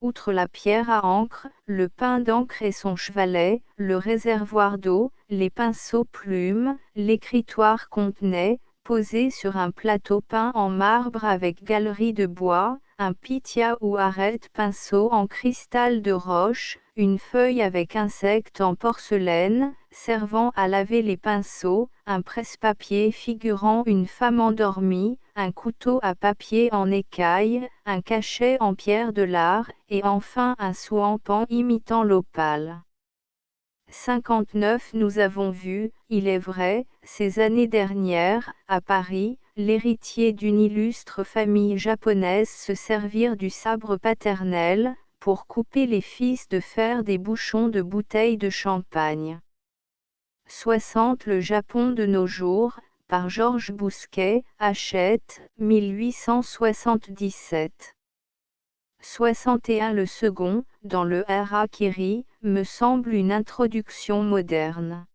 Outre la pierre à encre, le pain d'encre et son chevalet, le réservoir d'eau, les pinceaux plumes, l'écritoire contenait, posé sur un plateau peint en marbre avec galerie de bois, un pitia ou arête pinceau en cristal de roche, une feuille avec insecte en porcelaine, servant à laver les pinceaux, un presse-papier figurant une femme endormie, un couteau à papier en écaille, un cachet en pierre de l'art, et enfin un seau en pan imitant l'opale. 59 Nous avons vu, il est vrai, ces années dernières, à Paris, l'héritier d'une illustre famille japonaise se servir du sabre paternel, pour couper les fils de fer des bouchons de bouteilles de champagne. 60 Le Japon de nos jours, par Georges Bousquet, Hachette, 1877. 61 Le second, dans le Harakiri, me semble une introduction moderne.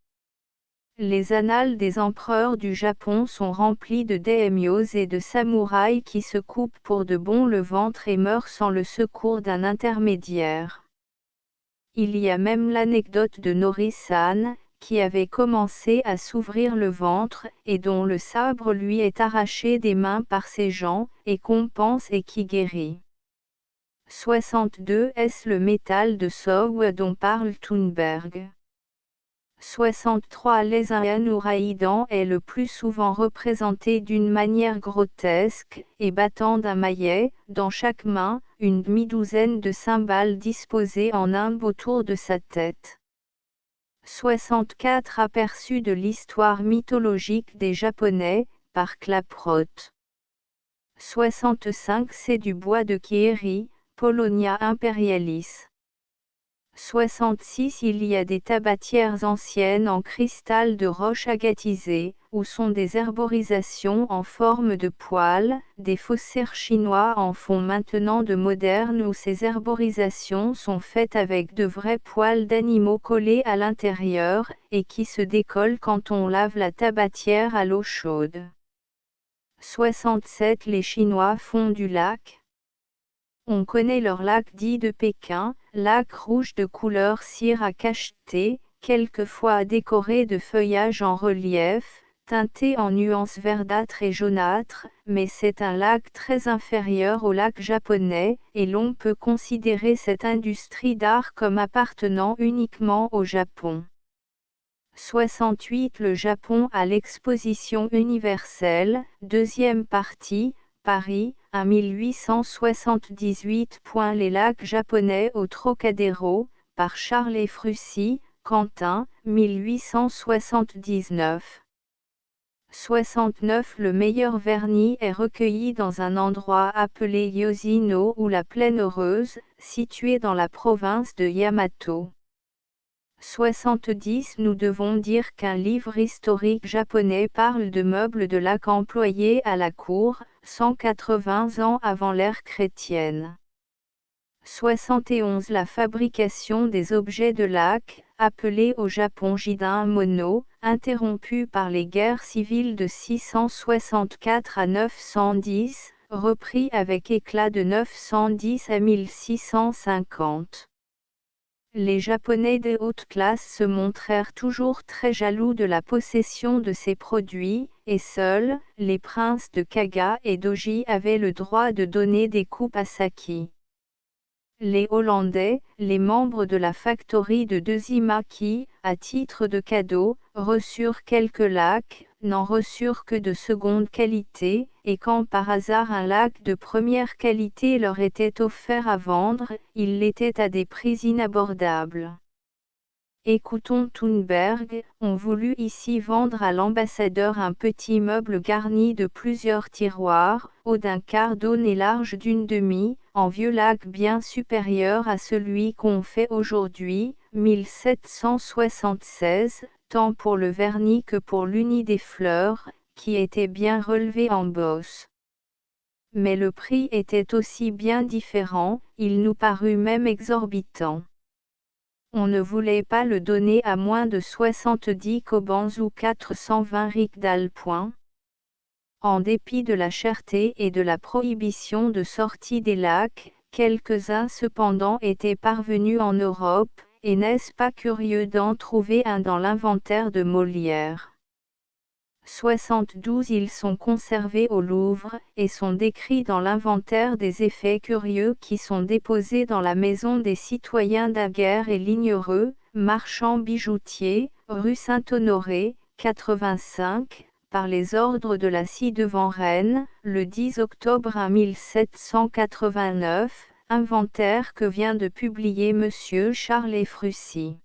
Les annales des empereurs du Japon sont remplies de daimyos et de samouraïs qui se coupent pour de bon le ventre et meurent sans le secours d'un intermédiaire. Il y a même l'anecdote de Nori-san, qui avait commencé à s'ouvrir le ventre, et dont le sabre lui est arraché des mains par ses gens, et qu'on pense et qui guérit. 62 Est-ce le métal de Sow dont parle Thunberg? 63 Les Ayanuraïdan est le plus souvent représenté d'une manière grotesque, et battant d'un maillet, dans chaque main, une demi-douzaine de cymbales disposées en nimbe autour de sa tête. 64 Aperçu de l'histoire mythologique des Japonais, par Klaproth. 65 C'est du bois de Kieri, Polonia imperialis. 66 Il y a des tabatières anciennes en cristal de roche agatisée, où sont des herborisations en forme de poils, des faussaires chinois en font maintenant de modernes où ces herborisations sont faites avec de vrais poils d'animaux collés à l'intérieur, et qui se décollent quand on lave la tabatière à l'eau chaude. 67 Les Chinois font du lac. On connaît leur lac dit de Pékin, lac rouge de couleur cire à cacheter, quelquefois décoré de feuillages en relief, teinté en nuances verdâtres et jaunâtres, mais c'est un lac très inférieur au lac japonais, et l'on peut considérer cette industrie d'art comme appartenant uniquement au Japon. 68 Le Japon à l'exposition universelle, deuxième partie, Paris, 1878. Les lacs japonais au Trocadéro, par Charles Frucy, Quentin, 1879. 69 Le meilleur vernis est recueilli dans un endroit appelé Yoshino ou la Plaine Heureuse, situé dans la province de Yamato. 70 Nous devons dire qu'un livre historique japonais parle de meubles de lac employés à la cour, 180 ans avant l'ère chrétienne. 71 La fabrication des objets de lac, appelée au Japon jidin mono, interrompue par les guerres civiles de 664 à 910, repris avec éclat de 910 à 1650. Les Japonais de haute classe se montrèrent toujours très jaloux de la possession de ces produits, et seuls, les princes de Kaga et d'Oji avaient le droit de donner des coupes à saki. Les Hollandais, les membres de la factory de Dezima qui, à titre de cadeau, reçurent quelques lacs, n'en reçurent que de seconde qualité, et quand par hasard un lac de première qualité leur était offert à vendre, il l'était à des prix inabordables. Écoutons Thunberg, on voulut ici vendre à l'ambassadeur un petit meuble garni de plusieurs tiroirs, haut d'un quart d'aune et large d'une demi, en vieux lac bien supérieur à celui qu'on fait aujourd'hui, 1776, tant pour le vernis que pour l'uni des fleurs, qui était bien relevé en bosse. Mais le prix était aussi bien différent, il nous parut même exorbitant. On ne voulait pas le donner à moins de 70 kobans ou 420 rikdal. En dépit de la cherté et de la prohibition de sortie des lacs, quelques-uns cependant étaient parvenus en Europe, et n'est-ce pas curieux d'en trouver un dans l'inventaire de Molière. 72 ils sont conservés au Louvre, et sont décrits dans l'inventaire des effets curieux qui sont déposés dans la maison des citoyens Daguerre et Lignereux, marchands bijoutiers, rue Saint-Honoré, 85, par les ordres de la ci-devant reine, le 10 octobre 1789, inventaire que vient de publier Monsieur Charles Frucy.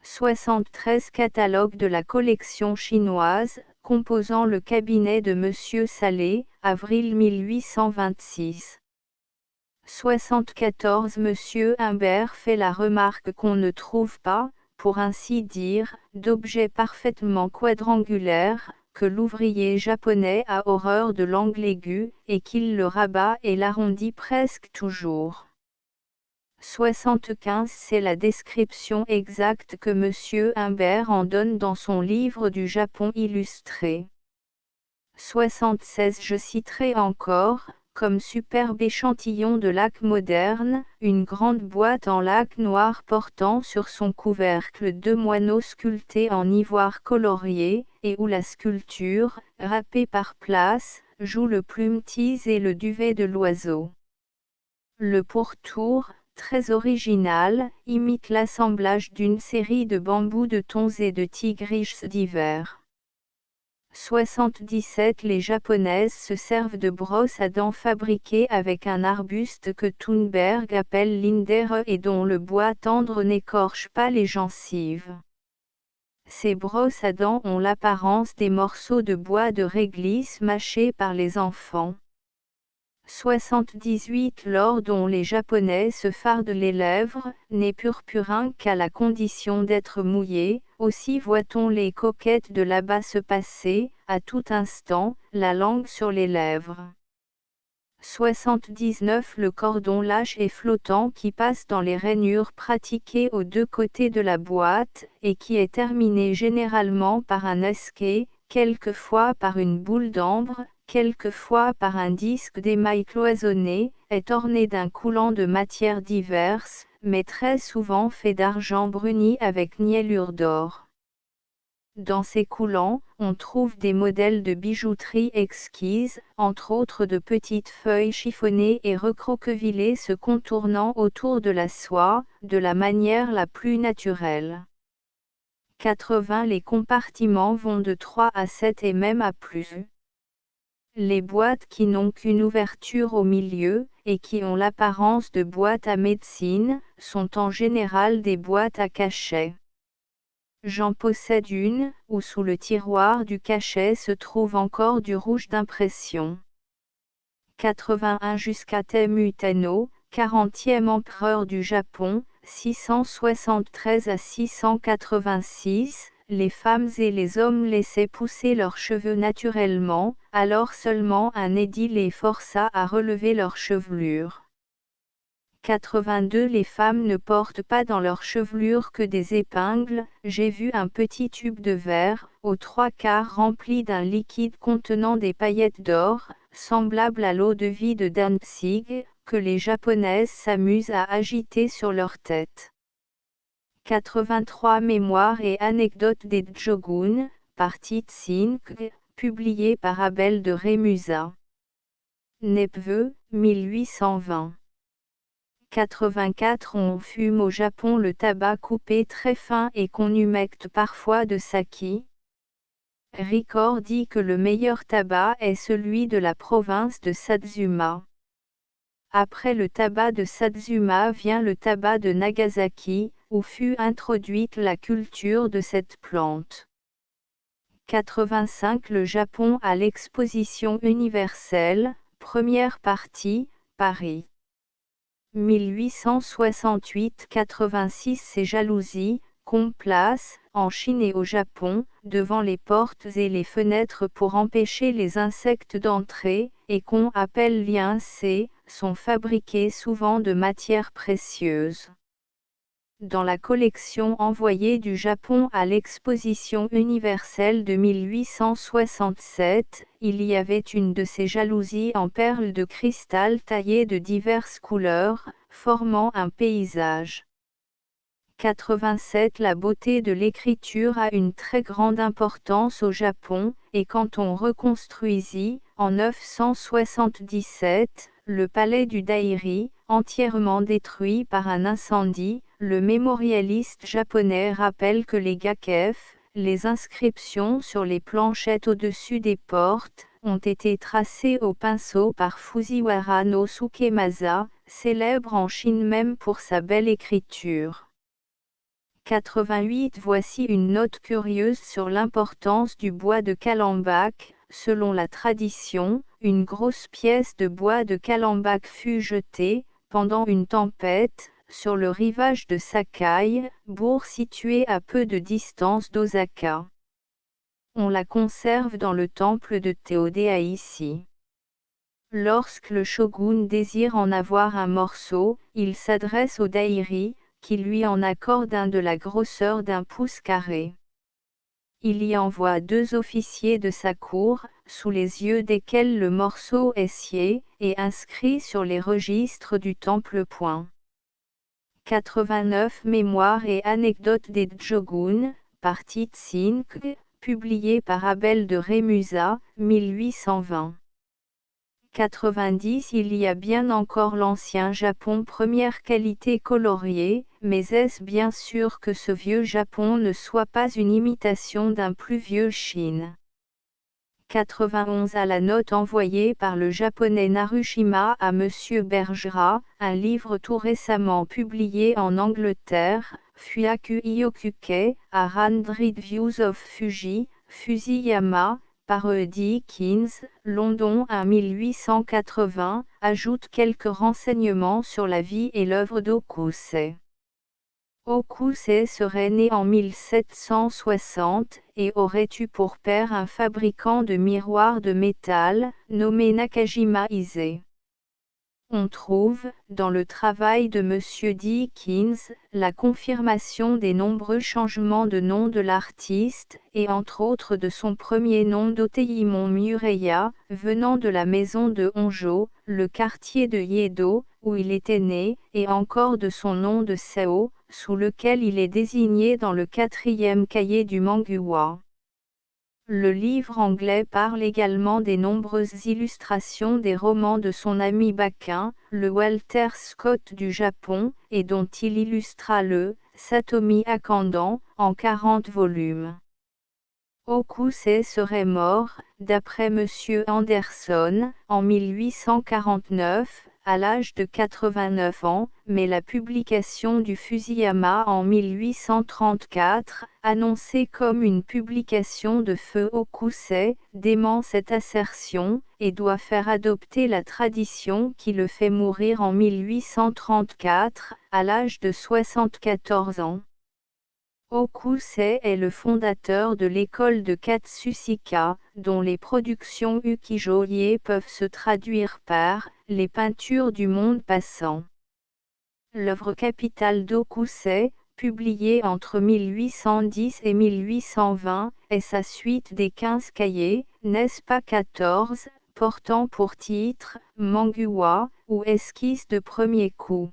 73 catalogue de la collection chinoise, composant le cabinet de Monsieur Salé, avril 1826. 74 Monsieur Humbert fait la remarque qu'on ne trouve pas, pour ainsi dire, d'objets parfaitement quadrangulaires, que l'ouvrier japonais a horreur de l'angle aigu, et qu'il le rabat et l'arrondit presque toujours. 75 C'est la description exacte que Monsieur Humbert en donne dans son livre du Japon illustré. 76 Je citerai encore, comme superbe échantillon de laque moderne, une grande boîte en laque noir portant sur son couvercle deux moineaux sculptés en ivoire colorié, et où la sculpture, râpée par places, joue le plumetis et le duvet de l'oiseau. Le pourtour, très original, imite l'assemblage d'une série de bambous de thons et de tigriches divers. 77 Les japonaises se servent de brosses à dents fabriquées avec un arbuste que Thunberg appelle l'indere et dont le bois tendre n'écorche pas les gencives. Ces brosses à dents ont l'apparence des morceaux de bois de réglisse mâchés par les enfants. 78 L'or dont les Japonais se fardent les lèvres, n'est purpurin qu'à la condition d'être mouillé, aussi voit-on les coquettes de là-bas se passer, à tout instant, la langue sur les lèvres. 79 Le cordon lâche et flottant qui passe dans les rainures pratiquées aux deux côtés de la boîte, et qui est terminé généralement par un esquet, quelquefois par une boule d'ambre, quelquefois par un disque d'émail cloisonné, est orné d'un coulant de matières diverses, mais très souvent fait d'argent bruni avec niellure d'or. Dans ces coulants, on trouve des modèles de bijouterie exquise, entre autres de petites feuilles chiffonnées et recroquevillées se contournant autour de la soie, de la manière la plus naturelle. 80 Les compartiments vont de 3 à 7 et même à plus. Les boîtes qui n'ont qu'une ouverture au milieu, et qui ont l'apparence de boîtes à médecine, sont en général des boîtes à cachet. J'en possède une, où sous le tiroir du cachet se trouve encore du rouge d'impression. 81 Jusqu'à Tenmu Tenno, 40e empereur du Japon, 673 à 686, les femmes et les hommes laissaient pousser leurs cheveux naturellement, alors seulement un édit les força à relever leur chevelure. 82 Les femmes ne portent pas dans leur chevelure que des épingles, j'ai vu un petit tube de verre, aux 3/4 rempli d'un liquide contenant des paillettes d'or, semblable à l'eau de vie de Danzig, que les japonaises s'amusent à agiter sur leur tête. 83 Mémoires et anecdotes des Jogun, par Titsing, publié par Abel de Rémusat. Nepveu, 1820. 84 On fume au Japon le tabac coupé très fin et qu'on humecte parfois de saki. Ricord dit que le meilleur tabac est celui de la province de Satsuma. Après le tabac de Satsuma vient le tabac de Nagasaki, où fut introduite la culture de cette plante. 85 Le Japon à l'exposition universelle, première partie, Paris. 1868-86 Ces jalousies, qu'on place, en Chine et au Japon, devant les portes et les fenêtres pour empêcher les insectes d'entrer, et qu'on appelle liens, sont fabriquées souvent de matières précieuses. Dans la collection envoyée du Japon à l'exposition universelle de 1867, il y avait une de ces jalousies en perles de cristal taillées de diverses couleurs, formant un paysage. 87 La beauté de l'écriture a une très grande importance au Japon, et quand on reconstruisit, en 977, le palais du Dairi, entièrement détruit par un incendie, le mémorialiste japonais rappelle que les gakef, les inscriptions sur les planchettes au-dessus des portes, ont été tracées au pinceau par Fujiwara no Sukemasa, célèbre en Chine même pour sa belle écriture. 88 Voici une note curieuse sur l'importance du bois de calembac. Selon la tradition, une grosse pièce de bois de calembac fut jetée, pendant une tempête, sur le rivage de Sakai, bourg situé à peu de distance d'Osaka. On la conserve dans le temple de Teodé ici. Lorsque le shogun désire en avoir un morceau, il s'adresse au dairi, qui lui en accorde un de la grosseur d'un pouce carré. Il y envoie 2 officiers de sa cour, sous les yeux desquels le morceau est scié, et inscrit sur les registres du temple. 89 Mémoires et anecdotes des Jogun, par Titsink, publié par Abel de Rémusat, 1820. 90 Il y a bien encore l'ancien Japon première qualité coloriée, mais est-ce bien sûr que ce vieux Japon ne soit pas une imitation d'un plus vieux Chine? 91 À la note envoyée par le japonais Narushima à Monsieur Bergera, un livre tout récemment publié en Angleterre, Fuaku Iokuke, à 100 Views of Fuji, Fusiyama, par E. Dickens, London 1880, ajoute quelques renseignements sur la vie et l'œuvre d'Okusei. Okusei serait né en 1760, et aurait eu pour père un fabricant de miroirs de métal, nommé Nakajima Ise. On trouve, dans le travail de M. Dickens, la confirmation des nombreux changements de nom de l'artiste, et entre autres de son premier nom d'Oteimon Mureya, venant de la maison de Honjo, le quartier de Yedo, où il était né, et encore de son nom de Sao, sous lequel il est désigné dans le 4e cahier du Manguwa. Le livre anglais parle également des nombreuses illustrations des romans de son ami Bachin, le Walter Scott du Japon, et dont il illustra le Satomi Akandan, en 40 volumes. Okusei serait mort, d'après M. Anderson, en 1849, à l'âge de 89 ans, mais la publication du Fusiyama en 1834, annoncée comme une publication de feu Okusei, dément cette assertion, et doit faire adopter la tradition qui le fait mourir en 1834, à l'âge de 74 ans. Okusei est le fondateur de l'école de Katsushika, dont les productions ukijo-e peuvent se traduire par « les peintures du monde passant ». L'œuvre capitale d'Okusei, publiée entre 1810 et 1820, est sa suite des 15 cahiers, n'est-ce pas 14, portant pour titre « Manguwa » ou « Esquisse de premier coup ».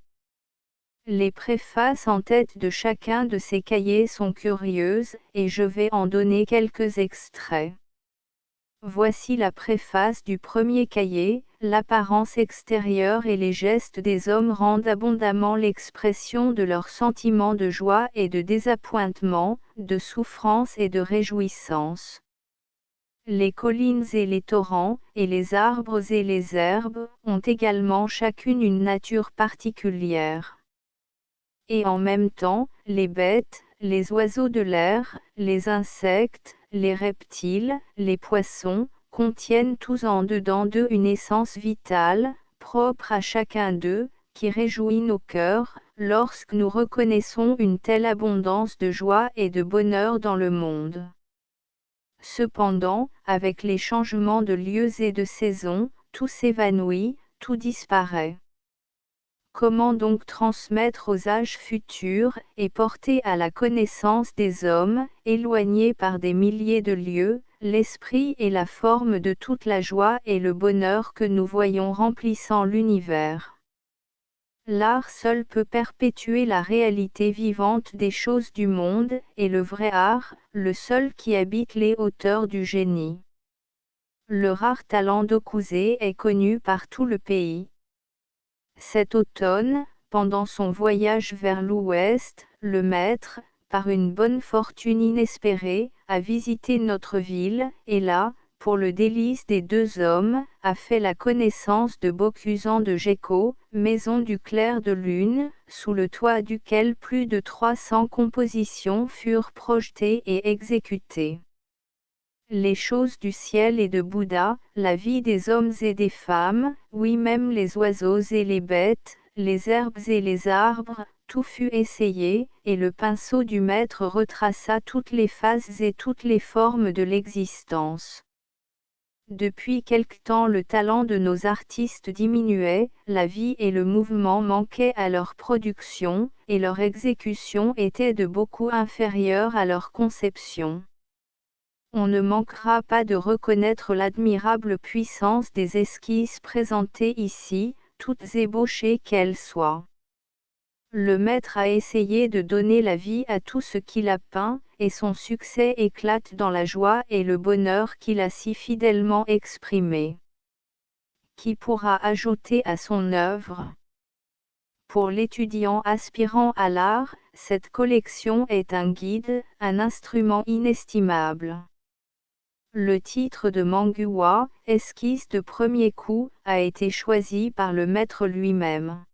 Les préfaces en tête de chacun de ces cahiers sont curieuses, et je vais en donner quelques extraits. Voici la préface du premier cahier. L'apparence extérieure et les gestes des hommes rendent abondamment l'expression de leurs sentiments de joie et de désappointement, de souffrance et de réjouissance. Les collines et les torrents, et les arbres et les herbes, ont également chacune une nature particulière. Et en même temps, les bêtes, les oiseaux de l'air, les insectes, les reptiles, les poissons, contiennent tous en dedans d'eux une essence vitale, propre à chacun d'eux, qui réjouit nos cœurs, lorsque nous reconnaissons une telle abondance de joie et de bonheur dans le monde. Cependant, avec les changements de lieux et de saisons, tout s'évanouit, tout disparaît. comment donc transmettre aux âges futurs, et porter à la connaissance des hommes, éloignés par des milliers de lieues, l'esprit et la forme de toute la joie et le bonheur que nous voyons remplissant l'univers. L'art seul peut perpétuer la réalité vivante des choses du monde, et le vrai art, le seul qui habite les hauteurs du génie. Le rare talent d'Okuzé est connu par tout le pays. Cet automne, pendant son voyage vers l'ouest, le maître, par une bonne fortune inespérée, a visité notre ville, et là, pour le délice des deux hommes, a fait la connaissance de Bokusan de Gekko, maison du clair de lune, sous le toit duquel plus de 300 compositions furent projetées et exécutées. Les choses du ciel et de Bouddha, la vie des hommes et des femmes, oui même les oiseaux et les bêtes, les herbes et les arbres, tout fut essayé, et le pinceau du maître retraça toutes les phases et toutes les formes de l'existence. Depuis quelque temps le talent de nos artistes diminuait, la vie et le mouvement manquaient à leur production, et leur exécution était de beaucoup inférieure à leur conception. On ne manquera pas de reconnaître l'admirable puissance des esquisses présentées ici, toutes ébauchées qu'elles soient. Le maître a essayé de donner la vie à tout ce qu'il a peint, et son succès éclate dans la joie et le bonheur qu'il a si fidèlement exprimé. Qui pourra ajouter à son œuvre? Pour l'étudiant aspirant à l'art, cette collection est un guide, un instrument inestimable. Le titre de Manguwa, esquisse de premier coup, a été choisi par le maître lui-même.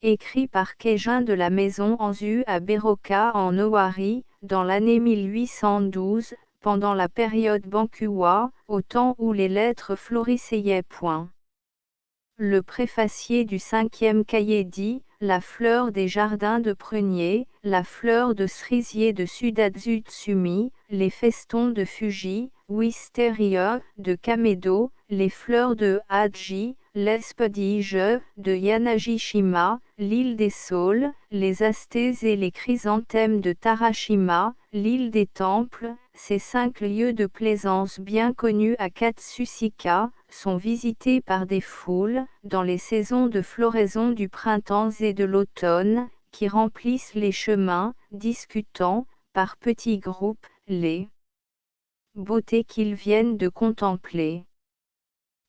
Écrit par Keijin de la maison Anzu à Beroka en Owari, dans l'année 1812, pendant la période Bankuwa, au temps où les lettres florissaient. Le préfacier du 5e cahier dit, la fleur des jardins de prunier, la fleur de cerisier de Sudatsumi, les festons de Fuji, Wisteria, de Kamedo, les fleurs de Haji, l'espadige, de Yanagishima, l'île des saules, les astés et les chrysanthèmes de Tarashima, l'île des temples, ces 5 lieux de plaisance bien connus à Katsusika, sont visités par des foules, dans les saisons de floraison du printemps et de l'automne, qui remplissent les chemins, discutant, par petits groupes, les beautés qu'ils viennent de contempler.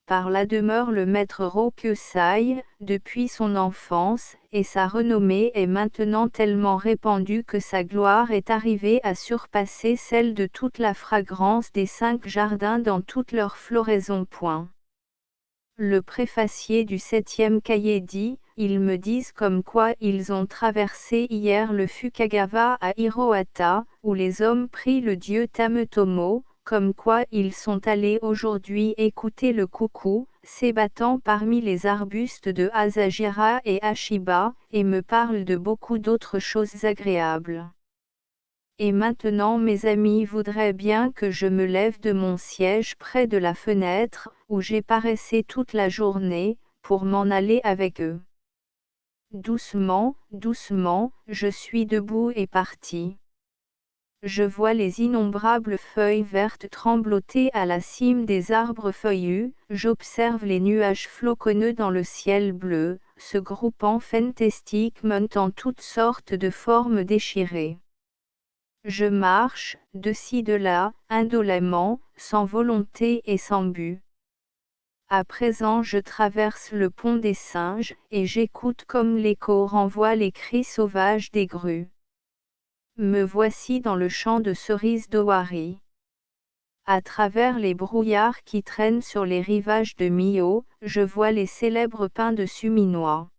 Par là demeure le maître Rokusai, depuis son enfance, et sa renommée est maintenant tellement répandue que sa gloire est arrivée à surpasser celle de toute la fragrance des 5 jardins dans toute leur floraison. Le préfacier du 7e cahier dit, ils me disent comme quoi ils ont traversé hier le Fukagawa à Hirohata, où les hommes prient le dieu Tametomo, comme quoi ils sont allés aujourd'hui écouter le coucou, s'ébattant parmi les arbustes de Asajira et Ashiba, et me parlent de beaucoup d'autres choses agréables. Et maintenant mes amis voudraient bien que je me lève de mon siège près de la fenêtre, où j'ai paraissé toute la journée, pour m'en aller avec eux. Doucement, doucement, je suis debout et parti. Je vois les innombrables feuilles vertes trembloter à la cime des arbres feuillus, j'observe les nuages floconneux dans le ciel bleu, se groupant fantastiquement en toutes sortes de formes déchirées. Je marche, de ci de là, indolemment, sans volonté et sans but. À présent je traverse le pont des singes, et j'écoute comme l'écho renvoie les cris sauvages des grues. Me voici dans le champ de cerises d'Owari. À travers les brouillards qui traînent sur les rivages de Mio, je vois les célèbres pins de Suminois.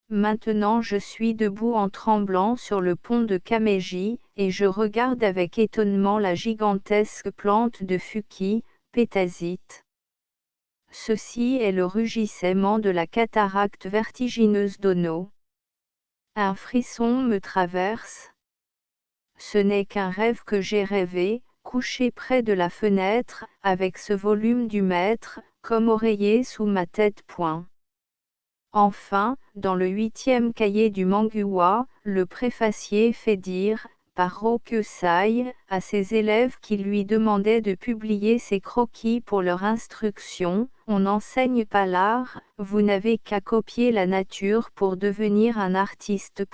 Maintenant je suis debout en tremblant sur le pont de Kameji, et je regarde avec étonnement la gigantesque plante de Fuki, pétasite. Ceci est le rugissement de la cataracte vertigineuse d'Ono. Un frisson me traverse. Ce n'est qu'un rêve que j'ai rêvé, couché près de la fenêtre, avec ce volume du maître, comme oreiller sous ma tête. Enfin, dans le 8e cahier du Manguwa, le préfacier fait dire, par Rokusai, à ses élèves qui lui demandaient de publier ses croquis pour leur instruction, on n'enseigne pas l'art, vous n'avez qu'à copier la nature pour devenir un artiste.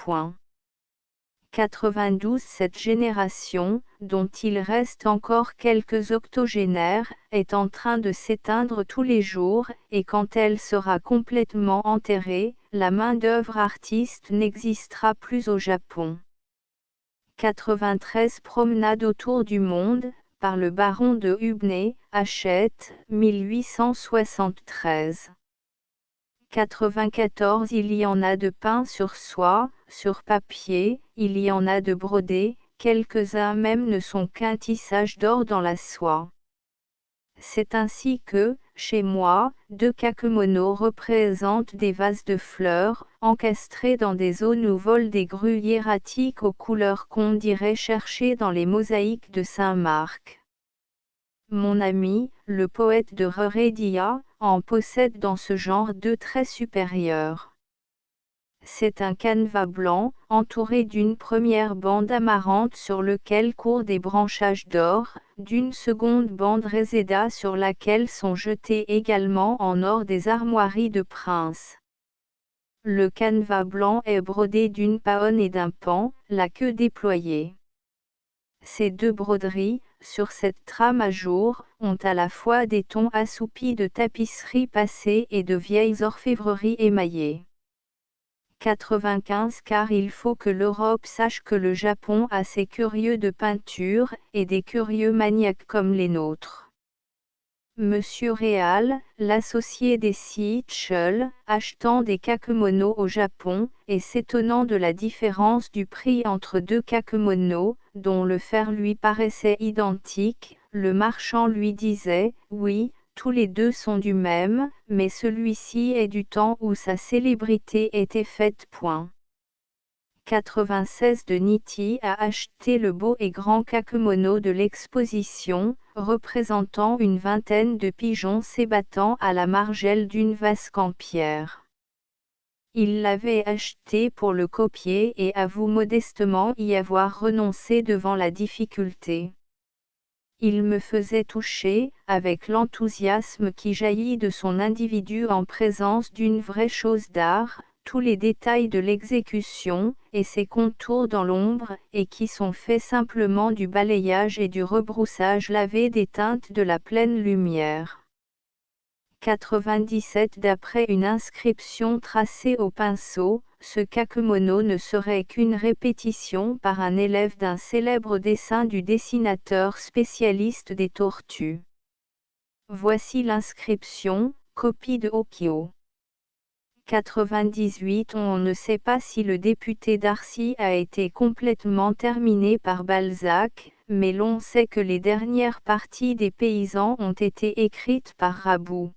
92 Cette génération, dont il reste encore quelques octogénaires, est en train de s'éteindre tous les jours, et quand elle sera complètement enterrée, la main-d'œuvre artiste n'existera plus au Japon. 93 Promenade autour du monde, par le baron de Hubney, Hachette, 1873. 94 Il y en a de peints sur soie, sur papier, il y en a de brodés, quelques-uns même ne sont qu'un tissage d'or dans la soie. C'est ainsi que, chez moi, 2 kakemonos représentent des vases de fleurs, encastrés dans des zones où volent des grues hiératiques aux couleurs qu'on dirait chercher dans les mosaïques de Saint-Marc. Mon ami, le poète de Heredia, en possède dans ce genre 2 très supérieurs. C'est un canevas blanc, entouré d'une première bande amarante sur lequel courent des branchages d'or, d'une seconde bande réséda sur laquelle sont jetées également en or des armoiries de princes. Le canevas blanc est brodé d'une paonne et d'un pan, la queue déployée. Ces 2 broderies, sur cette trame à jour, ont à la fois des tons assoupis de tapisserie passée et de vieilles orfèvreries émaillées. 95 Car il faut que l'Europe sache que le Japon a ses curieux de peinture, et des curieux maniaques comme les nôtres. Monsieur Réal, l'associé des Seattle, achetant des kakemonos au Japon, et s'étonnant de la différence du prix entre 2 kakemonos, dont le fer lui paraissait identique, le marchand lui disait, oui, tous les 2 sont du même, mais celui-ci est du temps où sa célébrité était faite. 96 de Nitti a acheté le beau et grand kakemono de l'exposition, représentant une vingtaine de pigeons s'ébattant à la margelle d'une vasque en pierre. Il l'avait acheté pour le copier et avoue modestement y avoir renoncé devant la difficulté. Il me faisait toucher, avec l'enthousiasme qui jaillit de son individu en présence d'une vraie chose d'art, tous les détails de l'exécution, et ses contours dans l'ombre, et qui sont faits simplement du balayage et du rebroussage lavé des teintes de la pleine lumière. 97 D'après une inscription tracée au pinceau, ce kakemono ne serait qu'une répétition par un élève d'un célèbre dessin du dessinateur spécialiste des tortues. Voici l'inscription, copie de Okio. 98 On ne sait pas si le député Darcy a été complètement terminé par Balzac, mais l'on sait que les dernières parties des paysans ont été écrites par Rabou.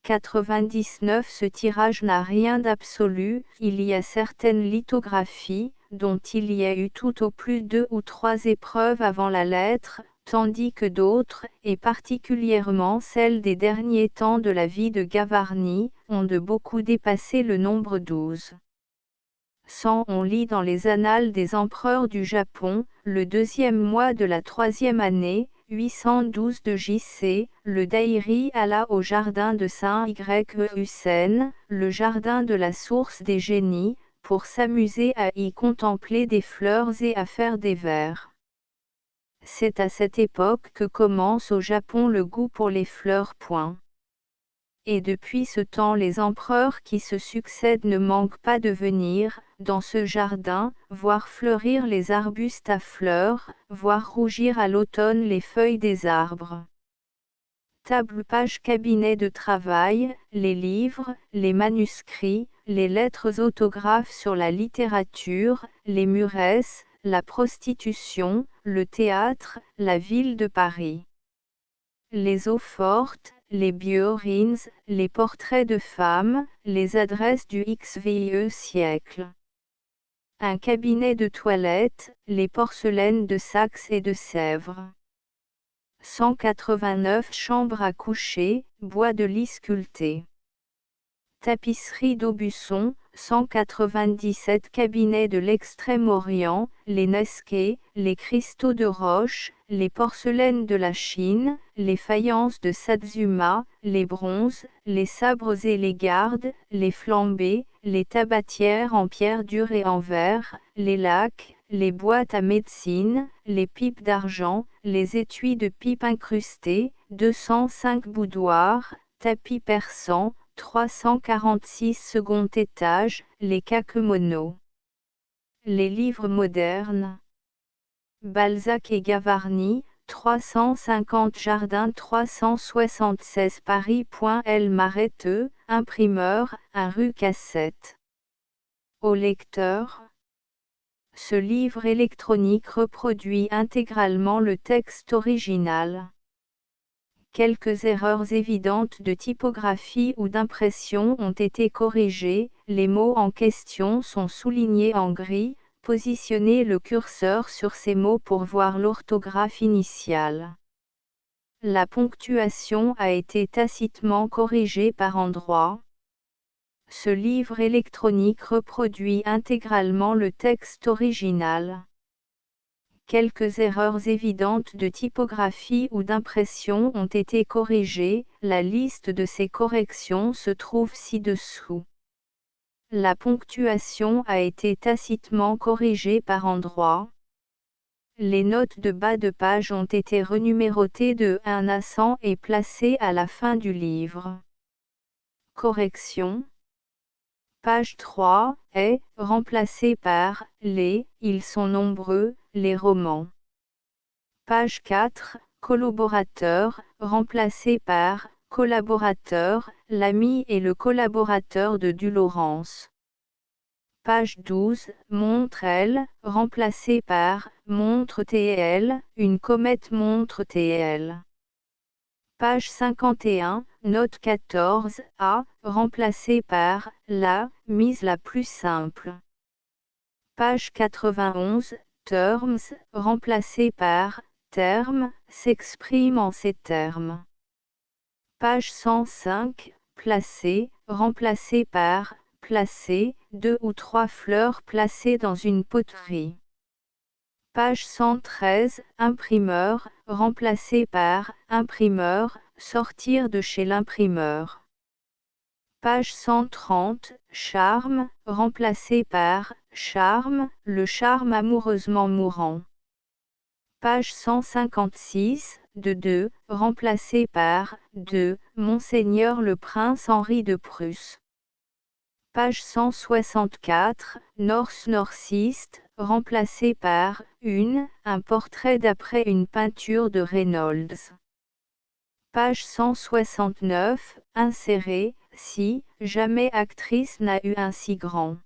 99 Ce tirage n'a rien d'absolu, il y a certaines lithographies, dont il y a eu tout au plus 2 ou 3 épreuves avant la lettre, tandis que d'autres, et particulièrement celles des derniers temps de la vie de Gavarni, ont de beaucoup dépassé le nombre 12. 100 On lit dans les annales des empereurs du Japon, le 2e mois de la 3e année, 812 de JC, le Dairi alla au jardin de Saint-Yhusen, le jardin de la source des génies, pour s'amuser à y contempler des fleurs et à faire des vers. C'est à cette époque que commence au Japon le goût pour les fleurs. Et depuis ce temps les empereurs qui se succèdent ne manquent pas de venir, dans ce jardin, voir fleurir les arbustes à fleurs, voir rougir à l'automne les feuilles des arbres. Table page cabinet de travail, les livres, les manuscrits, les lettres autographes sur la littérature, les muresses, la prostitution, le théâtre, la ville de Paris. Les eaux-fortes, les biorines, les portraits de femmes, les adresses du XXe siècle. Un cabinet de toilette, les porcelaines de Saxe et de Sèvres. 189 Chambre à coucher, bois de lit sculpté. tapisserie d'Aubusson, 197 cabinets de l'Extrême-Orient, les Nesquets, les cristaux de roche, les porcelaines de la Chine, les faïences de Satsuma, les bronzes, les sabres et les gardes, les flambés, les tabatières en pierre dure et en verre, les lacs, les boîtes à médecine, les pipes d'argent, les étuis de pipe incrustés, 205 boudoirs, tapis persans, 346 second étage, les kakemonos. Les livres modernes. Balzac et Gavarni, 350 Jardin 376 Paris. El Mareteux, imprimeur, 1 rue Cassette. Au lecteur. Ce livre électronique reproduit intégralement le texte original. Quelques erreurs évidentes de typographie ou d'impression ont été corrigées, les mots en question sont soulignés en gris, positionnez le curseur sur ces mots pour voir l'orthographe initiale. La ponctuation a été tacitement corrigée par endroits. Ce livre électronique reproduit intégralement le texte original. Quelques erreurs évidentes de typographie ou d'impression ont été corrigées, la liste de ces corrections se trouve ci-dessous. La ponctuation a été tacitement corrigée par endroits. Les notes de bas de page ont été renumérotées de 1 à 100 et placées à la fin du livre. Correction. Page 3 est remplacée par les, ils sont nombreux, les romans. Page 4, collaborateur, remplacé par collaborateur, l'ami et le collaborateur de Dulaurence. Page 12, montre L, remplacé par montre TL, une comète montre TL. Page 51, note 14, A, remplacé par la mise la plus simple. Page 91, terms, remplacé par terme, s'exprime en ces termes. Page 105, placé, remplacé par placé, 2 ou 3 fleurs placées dans une poterie. Page 113, imprimeur, remplacé par imprimeur, sortir de chez l'imprimeur. Page 130, charme, remplacé par charme, le charme amoureusement mourant. Page 156, de 2, remplacé par 2, Monseigneur le prince Henri de Prusse. Page 164, North-Northeast, remplacé par un portrait d'après une peinture de Reynolds. Page 169, inséré, si, jamais actrice n'a eu un si grand.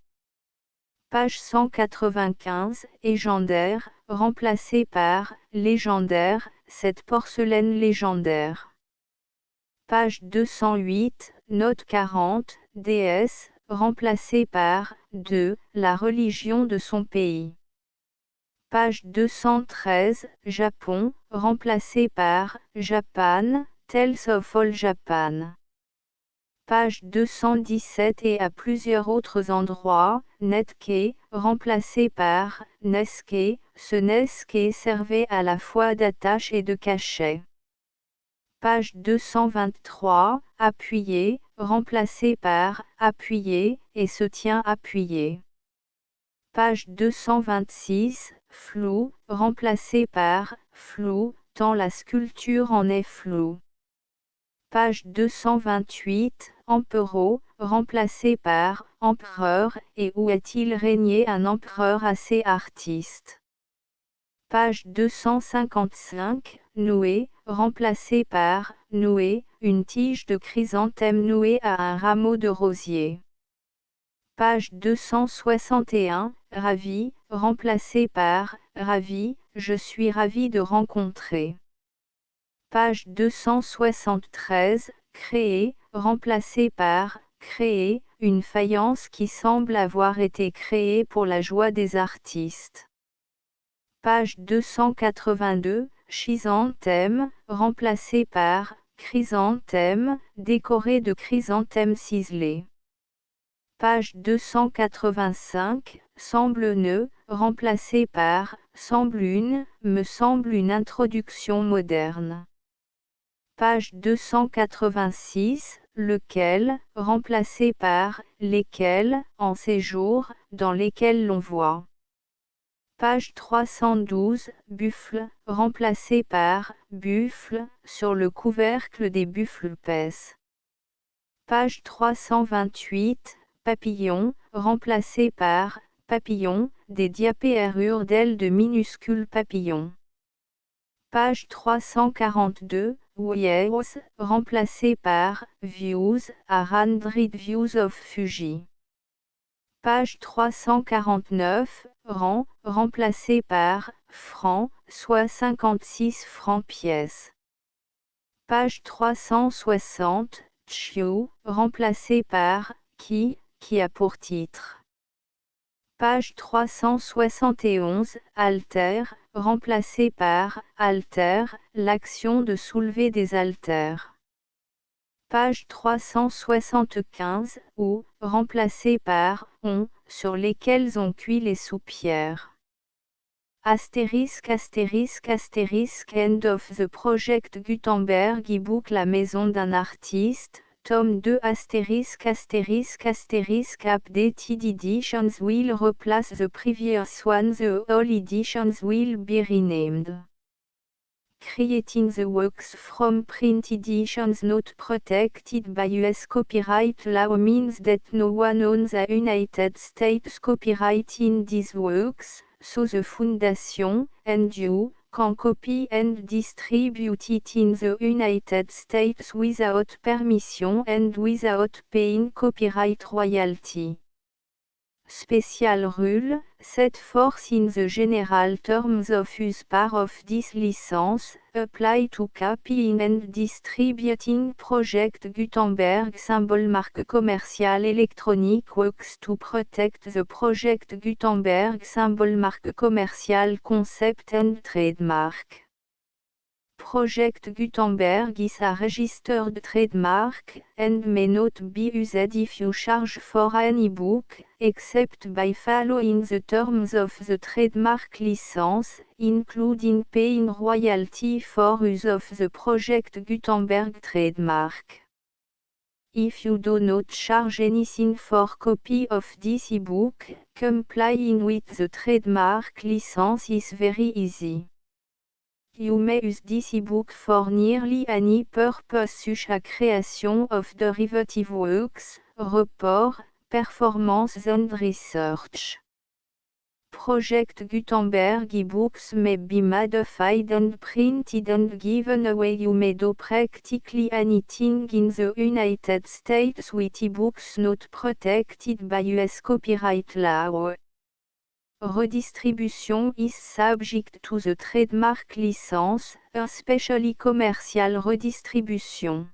Page 195, légendaire, remplacé par légendaire, cette porcelaine légendaire. Page 208, note 40, déesse, remplacé par 2, la religion de son pays. Page 213, Japon, remplacé par Japan, Tales of All Japan. Page 217 et à plusieurs autres endroits, Netke, remplacé par Neske, ce Neske servait à la fois d'attache et de cachet. Page 223, appuyé, remplacé par appuyé, et se tient appuyé. Page 226, flou, remplacé par flou, tant la sculpture en est floue. Page 228, empereur, remplacé par empereur, et où a-t-il régné un empereur assez artiste. Page 255, noué, remplacé par noué, une tige de chrysanthème nouée à un rameau de rosier. Page 261, ravi, remplacé par ravi, je suis ravi de rencontrer. Page 273, créé, remplacé par créé, une faïence qui semble avoir été créée pour la joie des artistes. Page 282, chrysanthème, remplacé par chrysanthème, décoré de chrysanthèmes ciselés. Page 285, semble ne, remplacé par, semble une, me semble une introduction moderne. Page 286, lequel, remplacé par, lesquels, en séjour, dans lesquels l'on voit. Page 312, buffle, remplacé par, buffle, sur le couvercle des buffles pèsent. Page 328, papillon, remplacé par, papillon, des diapérures d'ailes de minuscules papillons. Page 342, views, remplacé par, views, à 100 views of Fuji. Page 349, rang, remplacé par, franc, soit 56 francs pièce. Page 360, Chiu, remplacé par, qui a pour titre. Page 371, alter, remplacé par, alter, l'action de soulever des haltères. Page 375, ou, remplacé par, on, sur lesquels on cuit les soupières. Astérisque astérisque astérisque End of the Project Gutenberg e-book La maison d'un artiste, tome 2 astérisque astérisque astérisque Updated editions will replace the previous one. The all editions will be renamed. Creating the works from print editions not protected by US copyright law means that no one owns the United States copyright in these works, so the Foundation, and you, can copy and distribute it in the United States without permission and without paying copyright royalty. Special rule, set forth in the general terms of use part of this license, apply to copying and distributing Project Gutenberg symbol marque commercial electronic works to protect the Project Gutenberg symbol marque commercial concept and trademark. Project Gutenberg is a registered trademark, and may not be used if you charge for an e-book, except by following the terms of the trademark license, including paying royalty for use of the Project Gutenberg trademark. If you do not charge anything for copy of this e-book, complying with the trademark license is very easy. You may use this ebook for nearly any purpose such as creation of derivative works, report, performance and research. Project Gutenberg ebooks may be modified and printed and given away. You may do practically anything in the United States with ebooks not protected by US copyright law. Redistribution is subject to the trademark license, especially commercial redistribution.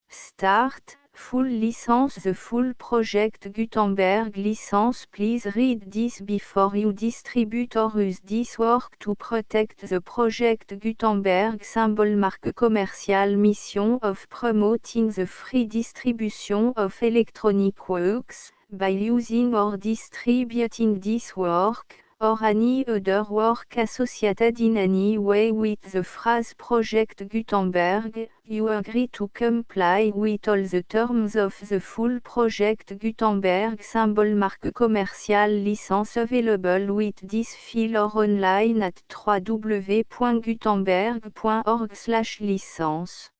Start, full license. The full Project Gutenberg license. Please read this before you distribute or use this work to protect the Project Gutenberg symbol marque commercial. Mission of promoting the free distribution of electronic works, by using or distributing this work, or any other work associated in any way with the phrase Project Gutenberg, you agree to comply with all the terms of the full Project Gutenberg symbol marque commercial license available with this file or online at www.gutenberg.org/licence.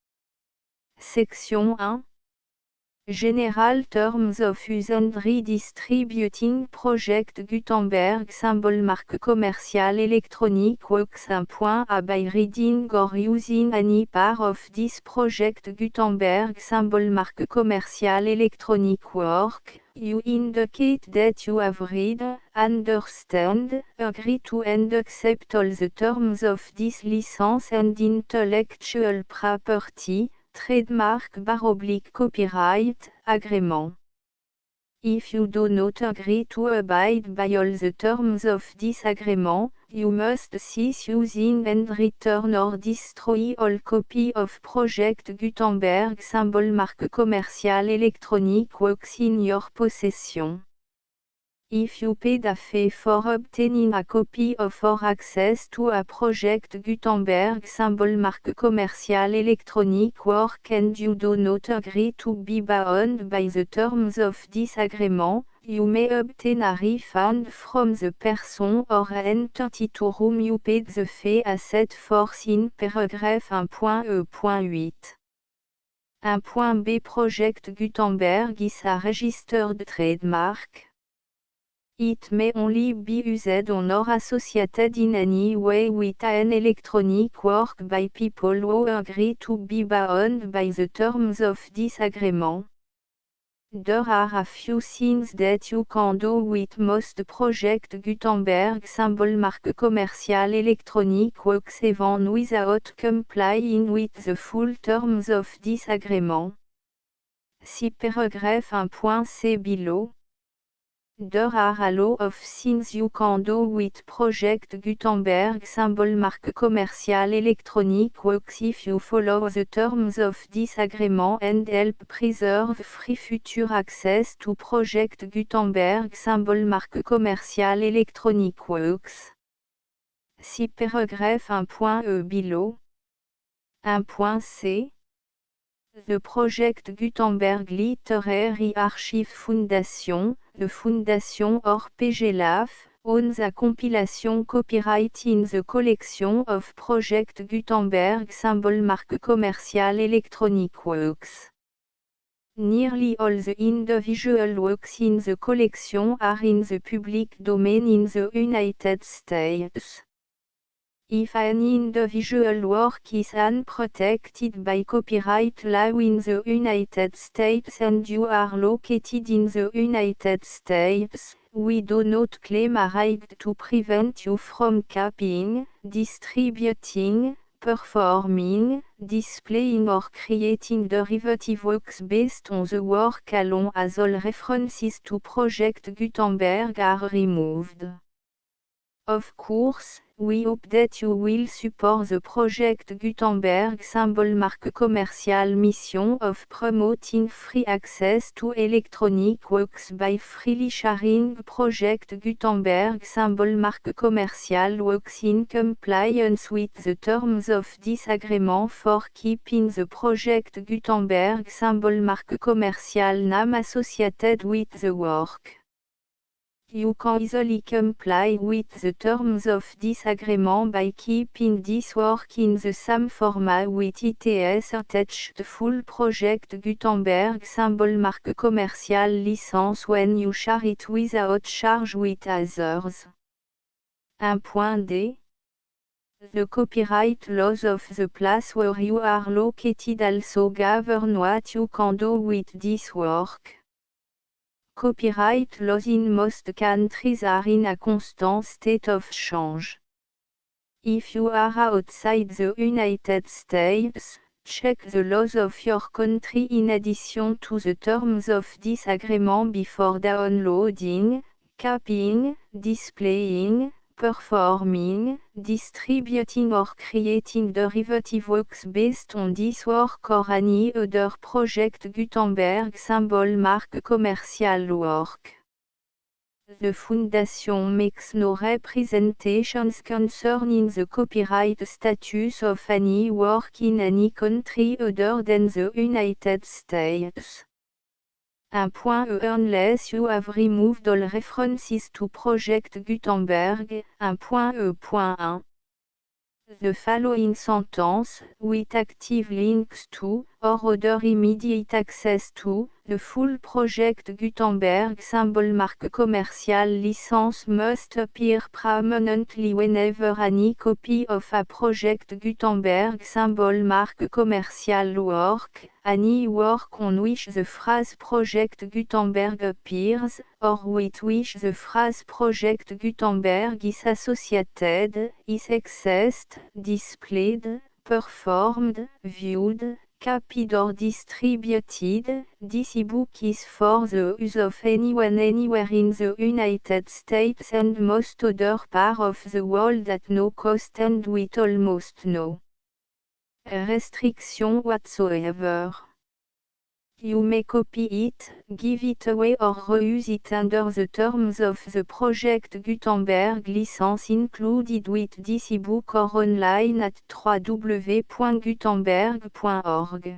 Section 1. General Terms of Use and Redistributing Project Gutenberg symbol marque commercial electronic works. 1.a By reading or using any part of this Project Gutenberg symbol marque commercial electronic work, you indicate that you have read, understand, agree to and accept all the terms of this license and intellectual property, trademark / copyright, agreement. If you do not agree to abide by all the terms of this agreement, You must cease using and return or destroy all copy of Project Gutenberg symbol marque commerciale électronique works in your possession. If you paid a fee for obtaining a copy of or access to a Project Gutenberg symbol marque commerciale électronique work and you do not agree to be bound by the terms of this agreement, you may obtain a refund from the person or entity to whom you paid the fee as set forth in paragraph 1.e.8. 1.b Project Gutenberg is a registered trademark. It may only be used on or associated in any way with an electronic work by people who agree to be bound by the terms of this agreement. There are a few things that you can do with most Project Gutenberg symbol marque commerciale électronique works even without complying with the full terms of this agreement. See paragraph 1.c below. There are a lot of things you can do with Project Gutenberg symbol marque commerciale électronique works if you follow the terms of this agreement and help preserve free future access to Project Gutenberg symbol marque commerciale électronique works. See paragraph 1.e below. 1.c The Project Gutenberg Literary Archive Foundation, the Foundation or PGLAF, owns a compilation copyright in the collection of Project Gutenberg symbol marque commerciale électronique works. Nearly all the individual works in the collection are in the public domain in the United States. If an individual work is unprotected by copyright law in the United States and you are located in the United States, we do not claim a right to prevent you from copying, distributing, performing, displaying or creating derivative works based on the work alone as all references to Project Gutenberg are removed. Of course, we hope that you will support the Project Gutenberg symbol marque commerciale mission of promoting free access to electronic works by freely sharing Project Gutenberg symbol marque commerciale works in compliance with the terms of this agreement for keeping the Project Gutenberg symbol marque commerciale name associated with the work. You can easily comply with the terms of this agreement by keeping this work in the same format with its attached full Project Gutenberg symbol marque commerciale license when you share it without charge with others. 1.d The copyright laws of the place where you are located also govern what you can do with this work. Copyright laws in most countries are in a constant state of change. If you are outside the United States, check the laws of your country in addition to the terms of this agreement before downloading, copying, displaying, performing, distributing or creating derivative works based on this work or any other Project Gutenberg symbol marque commercial work. The Foundation makes no representations concerning the copyright status of any work in any country other than the United States. 1.e Unless you have removed all references to Project Gutenberg, 1.e.1. The following sentence, with active links to, or other immediate access to, the full Project Gutenberg symbol marque commerciale license must appear prominently whenever any copy of a Project Gutenberg symbol marque commerciale work, any work on which the phrase Project Gutenberg appears, or with which the phrase Project Gutenberg is associated, is accessed, displayed, performed, viewed, copied or distributed. This ebook is for the use of anyone anywhere in the United States and most other parts of the world at no cost and with almost no restriction whatsoever. You may copy it, give it away or reuse it under the terms of the Project Gutenberg license included with this ebook or online at www.gutenberg.org.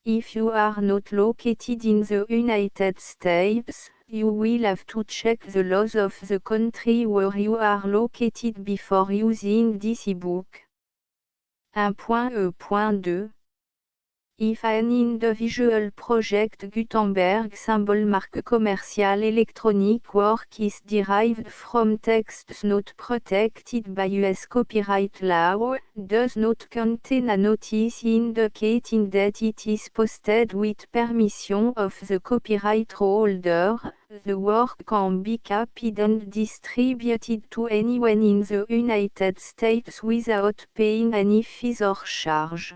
If you are not located in the United States, you will have to check the laws of the country where you are located before using this ebook. 1.E.2 If an individual project Gutenberg symbol marque commercial electronic work is derived from texts not protected by US copyright law, does not contain a notice indicating that it is posted with permission of the copyright holder, the work can be copied and distributed to anyone in the United States without paying any fees or charge.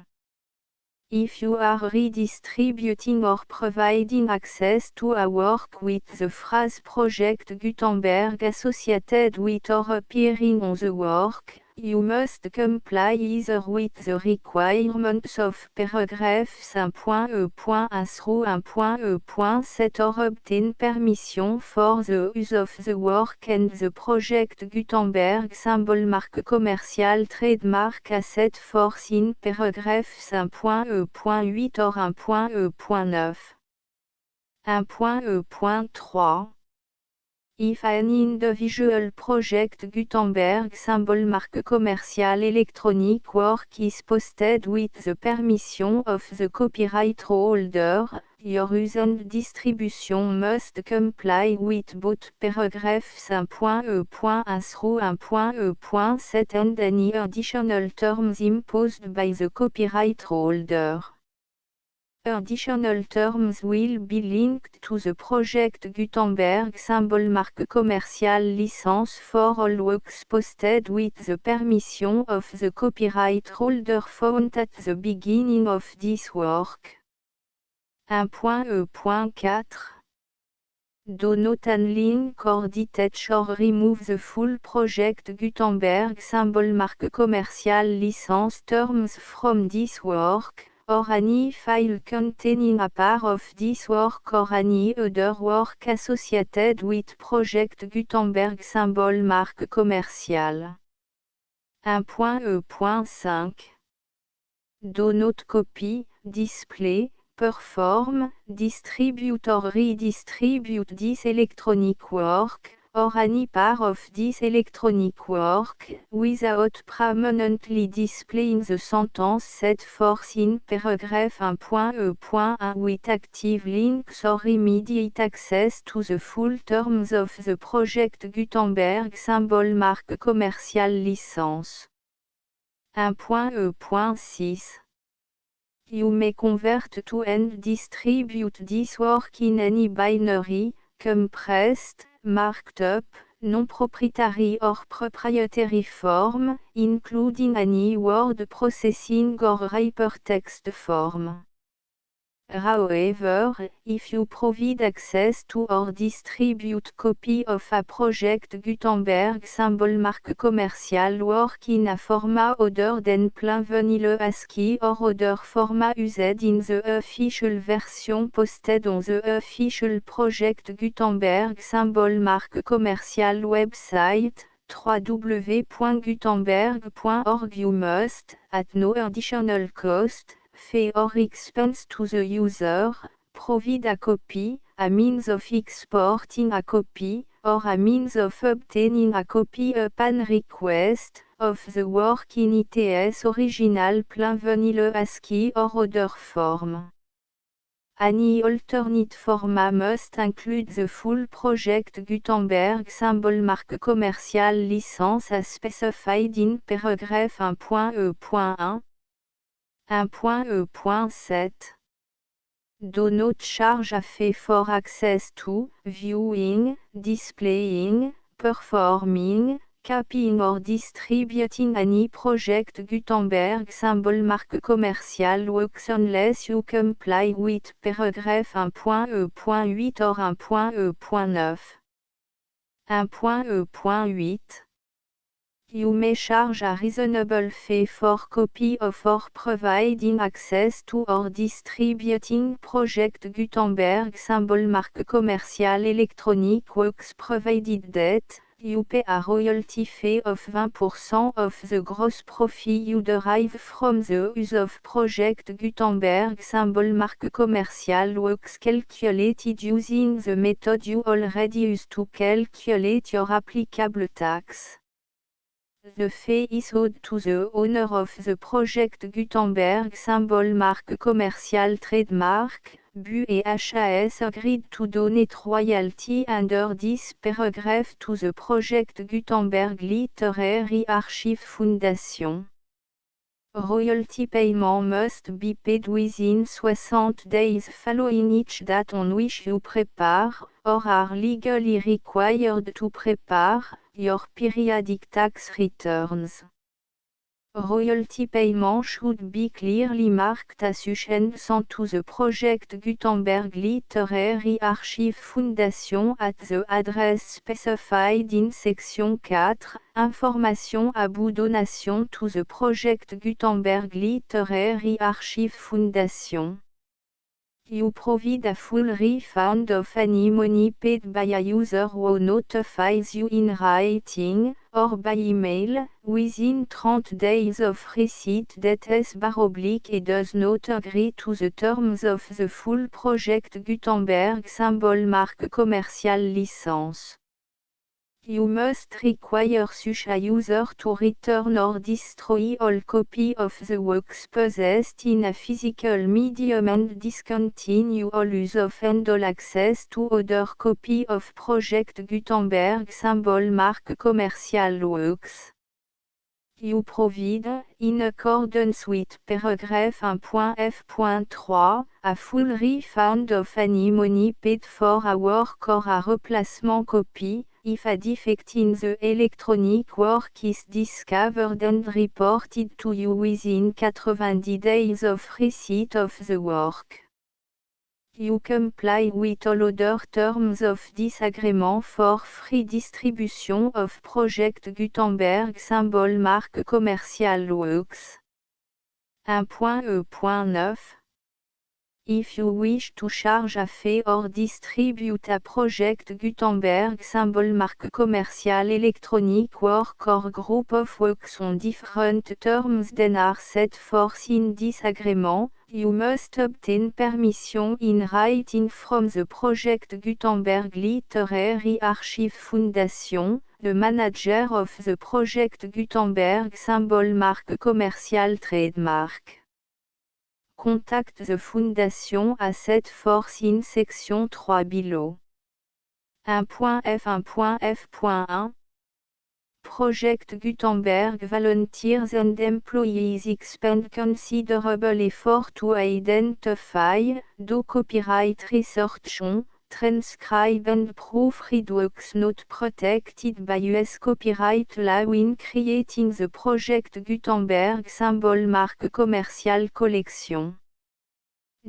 If you are redistributing or providing access to a work with the phrase Project Gutenberg associated with or appearing on the work, you must comply either with the requirements of paragraphs 1.E.1 through 1.E.7 or obtain permission for the use of the work and the Project Gutenberg symbol marque commercial trademark asset force in paragraphs 1.E.8 or 1.E.9. 1.E.3 If an individual project Gutenberg symbol marque commercial electronic work is posted with the permission of the copyright holder, your use and distribution must comply with both paragraphs 1.E.1 through 1.E.7 and any additional terms imposed by the copyright holder. Additional terms will be linked to the Project Gutenberg symbol marque commercial license for all works posted with the permission of the copyright holder found at the beginning of this work. 1.E.4 Do not unlink or detach or remove the full Project Gutenberg symbol marque commercial license terms from this work, or any file containing a part of this work or any other work associated with Project Gutenberg symbol marque commercial. 1.E.5 Do not copy, display, perform, distribute or redistribute this electronic work, or any part of this electronic work, without permanently displaying the sentence set forth in paragraph 1.E.1 with active links or immediate access to the full terms of the Project Gutenberg symbol marque commercial license. 1.E.6 You may convert to and distribute this work in any binary, compressed, marked up, non-proprietary or proprietary form, including any word processing or hypertext form. However, if you provide access to or distribute copy of a Project Gutenberg symbol marque commercial work in a format other than plain vanilla ASCII or other format used in the official version posted on the official Project Gutenberg symbol marque commercial website, www.gutenberg.org you must, at no additional cost, fee or expense to the user, provide a copy, a means of exporting a copy, or a means of obtaining a copy upon request, of the work in its original plain vanilla ASCII or other form. Any alternate format must include the full Project Gutenberg symbol marque commercial license as specified in paragraph 1.E.1. 1.E.7 Do not charge a fee for access to, viewing, displaying, performing, copying or distributing any project Gutenberg symbol marque commerciale works unless you comply with paragraphe 1.e.8 or 1.e.9. 1.e.8 You may charge a reasonable fee for copy of or providing access to or distributing project Gutenberg symbol marque commerciale electronic works provided that you pay a royalty fee of 20% of the gross profit you derive from the use of project Gutenberg symbol marque commerciale works calculated using the method you already use to calculate your applicable tax. The fee is owed to the owner of the project Gutenberg symbol marque commerciale trademark. Bu et HAS agreed to donate royalty under this paragraph to the project Gutenberg Literary Archive Foundation. Royalty payment must be paid within 60 days following each date on which you prepare, or are legally required to prepare, your periodic tax returns. Royalty payment should be clearly marked assumption to the project Gutenberg Literary Archive Foundation at the address specified in section 4, information about donation to the project Gutenberg Literary Archive Foundation. You provide a full refund of any money paid by a user who notifies you in writing, or by email, within 30 days of receipt that et does not agree to the terms of the full project Gutenberg symbol marque commerciale licence. You must require such a user to return or destroy all copy of the works possessed in a physical medium and discontinue all use of and all access to other copy of project Gutenberg symbol marque commerciale works. You provide, in accordance with paragraph 1.f.3, a full refund of any money paid for a work or a replacement copy, if a defect in the electronic work is discovered and reported to you within 90 days of receipt of the work. You comply with all other terms of this agreement for free distribution of project Gutenberg symbol marque commerciale works. 1.e.9 If you wish to charge a fee or distribute a project Gutenberg symbol marque commerciale electronic work or group of works on different terms than are set forth in this agreement, you must obtain permission in writing from the project Gutenberg Literary Archive Foundation, the manager of the project Gutenberg symbol marque commerciale trademark. Contact the Foundation as set forth in section 3 below. 1.f.1.f.1 Project Gutenberg volunteers and employees expend considerable effort to identify, do copyright research on, transcribe and proofread works not protected by US copyright law in creating the project Gutenberg symbol marque commerciale collection.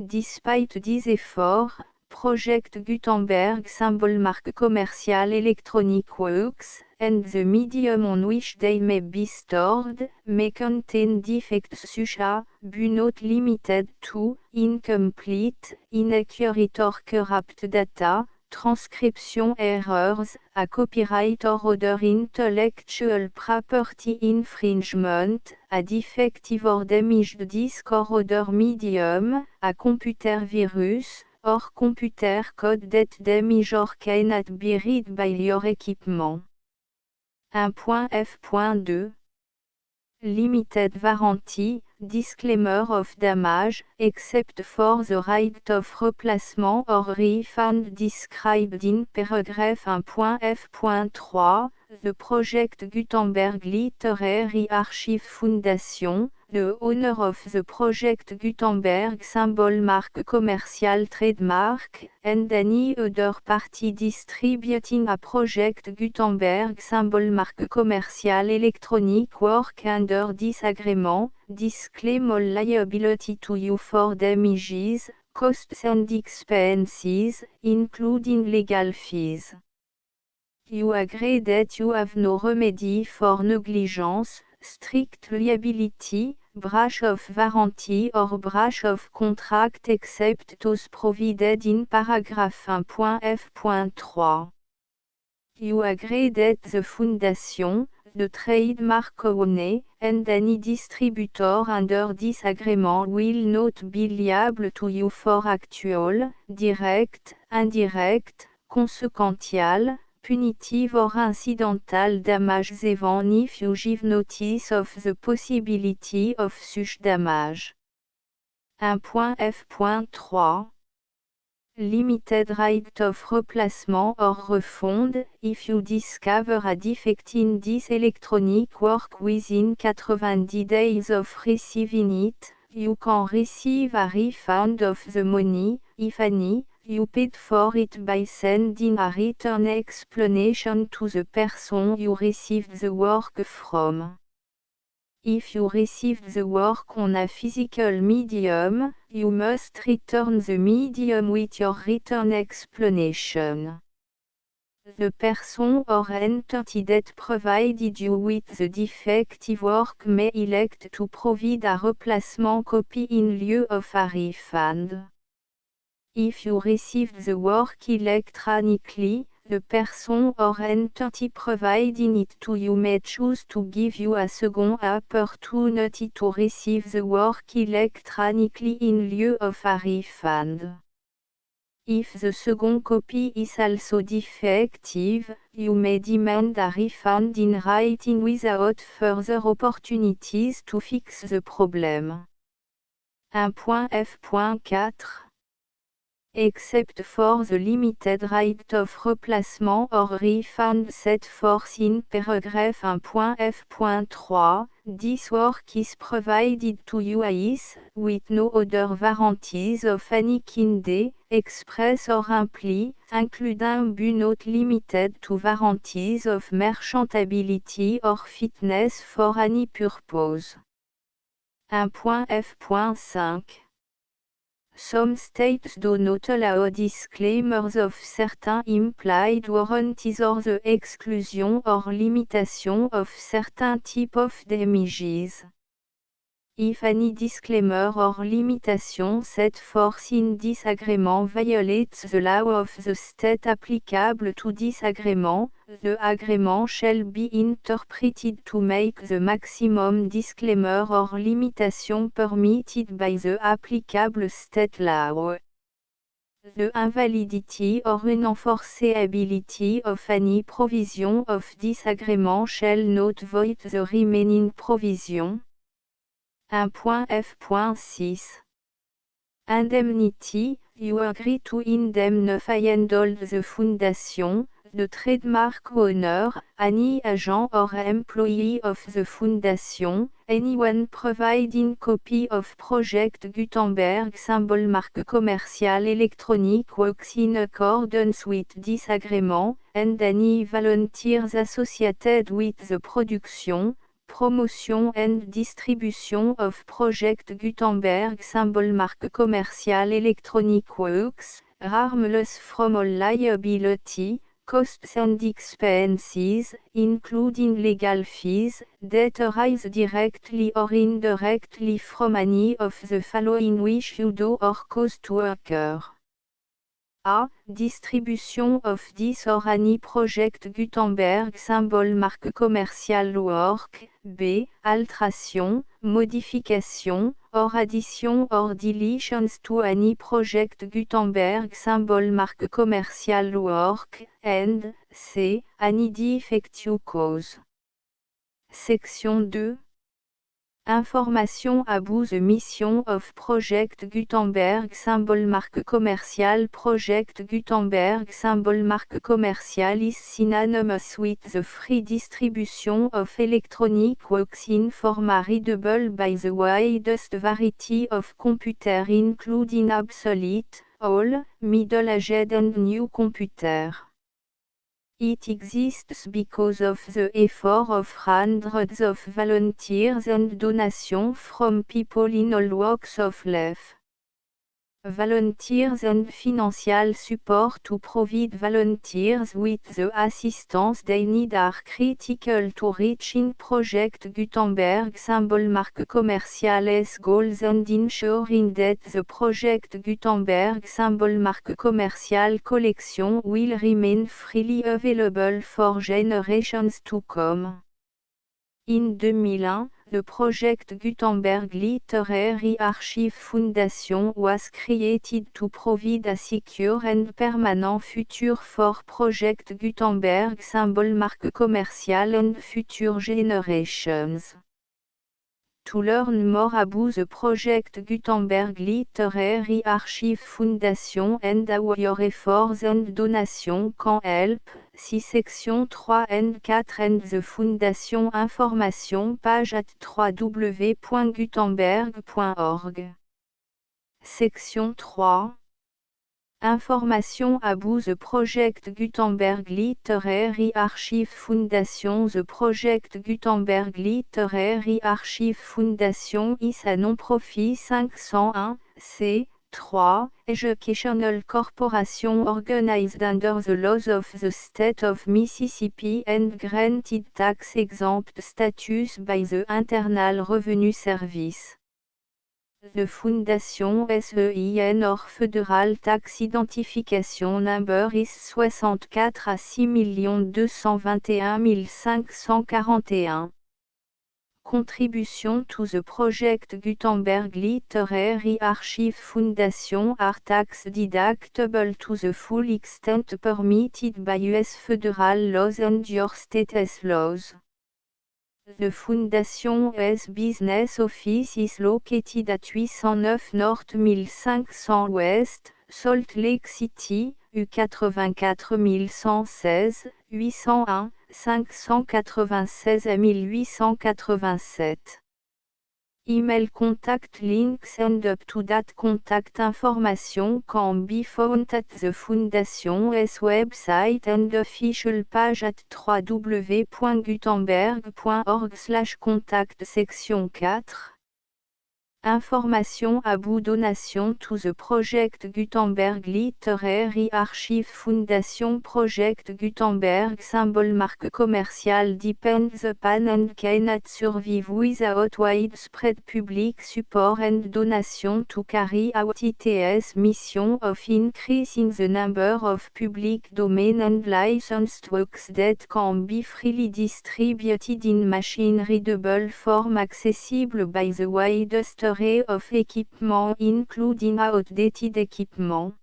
Despite these efforts, Project Gutenberg symbol marque commerciale electronic works, and the medium on which they may be stored, may contain defects such as, but not limited to, incomplete, inaccurate or corrupt data, transcription errors, a copyright or other intellectual property infringement, a defective or damaged disk or other medium, a computer virus, or computer code that damage or cannot be read by your equipment. 1.f.2 Limited warranty, disclaimer of damage, except for the right of replacement or refund described in paragraph 1.f.3, the Project Gutenberg Literary Archive Foundation, the owner of the Project Gutenberg symbol mark commercial trademark, and any other party distributing a Project Gutenberg symbol mark commercial electronic work under this agreement, disclaim all liability to you for damages, costs and expenses, including legal fees. You agree that you have no remedy for negligence, strict liability, breach of warranty or breach of contract except those provided in paragraph 1.f.3. You agree that the Foundation, the trademark owner, and any distributor under this agreement will not be liable to you for actual, direct, indirect, consequential, punitive or incidental damages even if you give notice of the possibility of such damage. 1.f.3 Limited right of replacement or refund, if you discover a defect in this electronic work within 90 days of receiving it, you can receive a refund of the money, if any, you paid for it by sending a written explanation to the person you received the work from. If you received the work on a physical medium, you must return the medium with your written explanation. The person or entity that provided you with the defective work may elect to provide a replacement copy in lieu of a refund. If you received the work electronically, the person or entity providing it to you may choose to give you a second opportunity to receive the work electronically in lieu of a refund. If the second copy is also defective, you may demand a refund in writing without further opportunities to fix the problem. 1.f.4 Except for the limited right of replacement or refund set forth in paragraph 1.f.3, this work is provided to you as, with no other warranties of any kind, express or imply, including but not limited to warranties of merchantability or fitness for any purpose. 1.f.5 Some states do not allow disclaimers of certain implied warranties or the exclusion or limitation of certain type of damages. If any disclaimer or limitation set forth in this agreement violates the law of the state applicable to this agreement, the agreement shall be interpreted to make the maximum disclaimer or limitation permitted by the applicable state law. The invalidity or unenforceability of any provision of this agreement shall not void the remaining provision. 1.f.6 Indemnity, you agree to indemnify and hold the Foundation, the trademark owner, any agent or employee of the Foundation, anyone providing copy of Project Gutenberg symbol mark commercial electronic works in accordance with this agreement, and any volunteers associated with the production, promotion and distribution of Project Gutenberg symbol mark commercial electronic works, harmless from all liability, costs and expenses, including legal fees, that arise directly or indirectly from any of the following which you do or cause to occur. A. Distribution of this or any Project Gutenberg symbol mark commercial work. B. Alteration, modification, or addition or deletions to any Project Gutenberg symbol mark commercial work. And C. Any defective cause. Section 2. Information about the mission of Project Gutenberg symbol marque commerciale Project Gutenberg symbol marque commerciale is synonymous with the free distribution of electronic works in format readable by the widest variety of computer including obsolete, old, middle-aged and new computer. It exists because of the effort of hundreds of volunteers and donations from people in all walks of life. Volunteers and financial support to provide volunteers with the assistance they need are critical to reaching Project Gutenberg symbol marque commerciales goals and ensuring that the Project Gutenberg symbol marque commercial collection will remain freely available for generations to come. In 2001, the Project Gutenberg Literary Archive Foundation was created to provide a secure and permanent future for Project Gutenberg symbol marque commercial and future generations. To learn more about the Project Gutenberg Literary Archive Foundation and how your efforts and donations can help, see section 3 and 4 and the Foundation information page at www.gutenberg.org. Section 3. Information about the Project Gutenberg Literary Archive Foundation. The Project Gutenberg Literary Archive Foundation is a non-profit 501(c)(3) educational corporation organized under the laws of the state of Mississippi and granted tax-exempt status by the Internal Revenue Service. The Foundation SEIN or Federal Tax Identification Number is 64 à 6 221 541. Contribution to the Project Gutenberg Literary Archive Foundation are tax deductible to the full extent permitted by U.S. federal laws and your state's laws. The Foundation's business office is located at 809 North 1500 West, Salt Lake City, U84 116, 801, 596 à 1887. Email contact links and up-to-date contact information can be found at the Foundation's website and official page at www.gutenberg.org/contact section 4. Information about donation to the Project Gutenberg Literary Archive Foundation. Project Gutenberg symbol marque commercial depends upon and cannot survive without widespread public support and donation to carry out its mission of increasing the number of public domain and licensed works that can be freely distributed in machine-readable form accessible by the widest array of equipment including outdated equipment.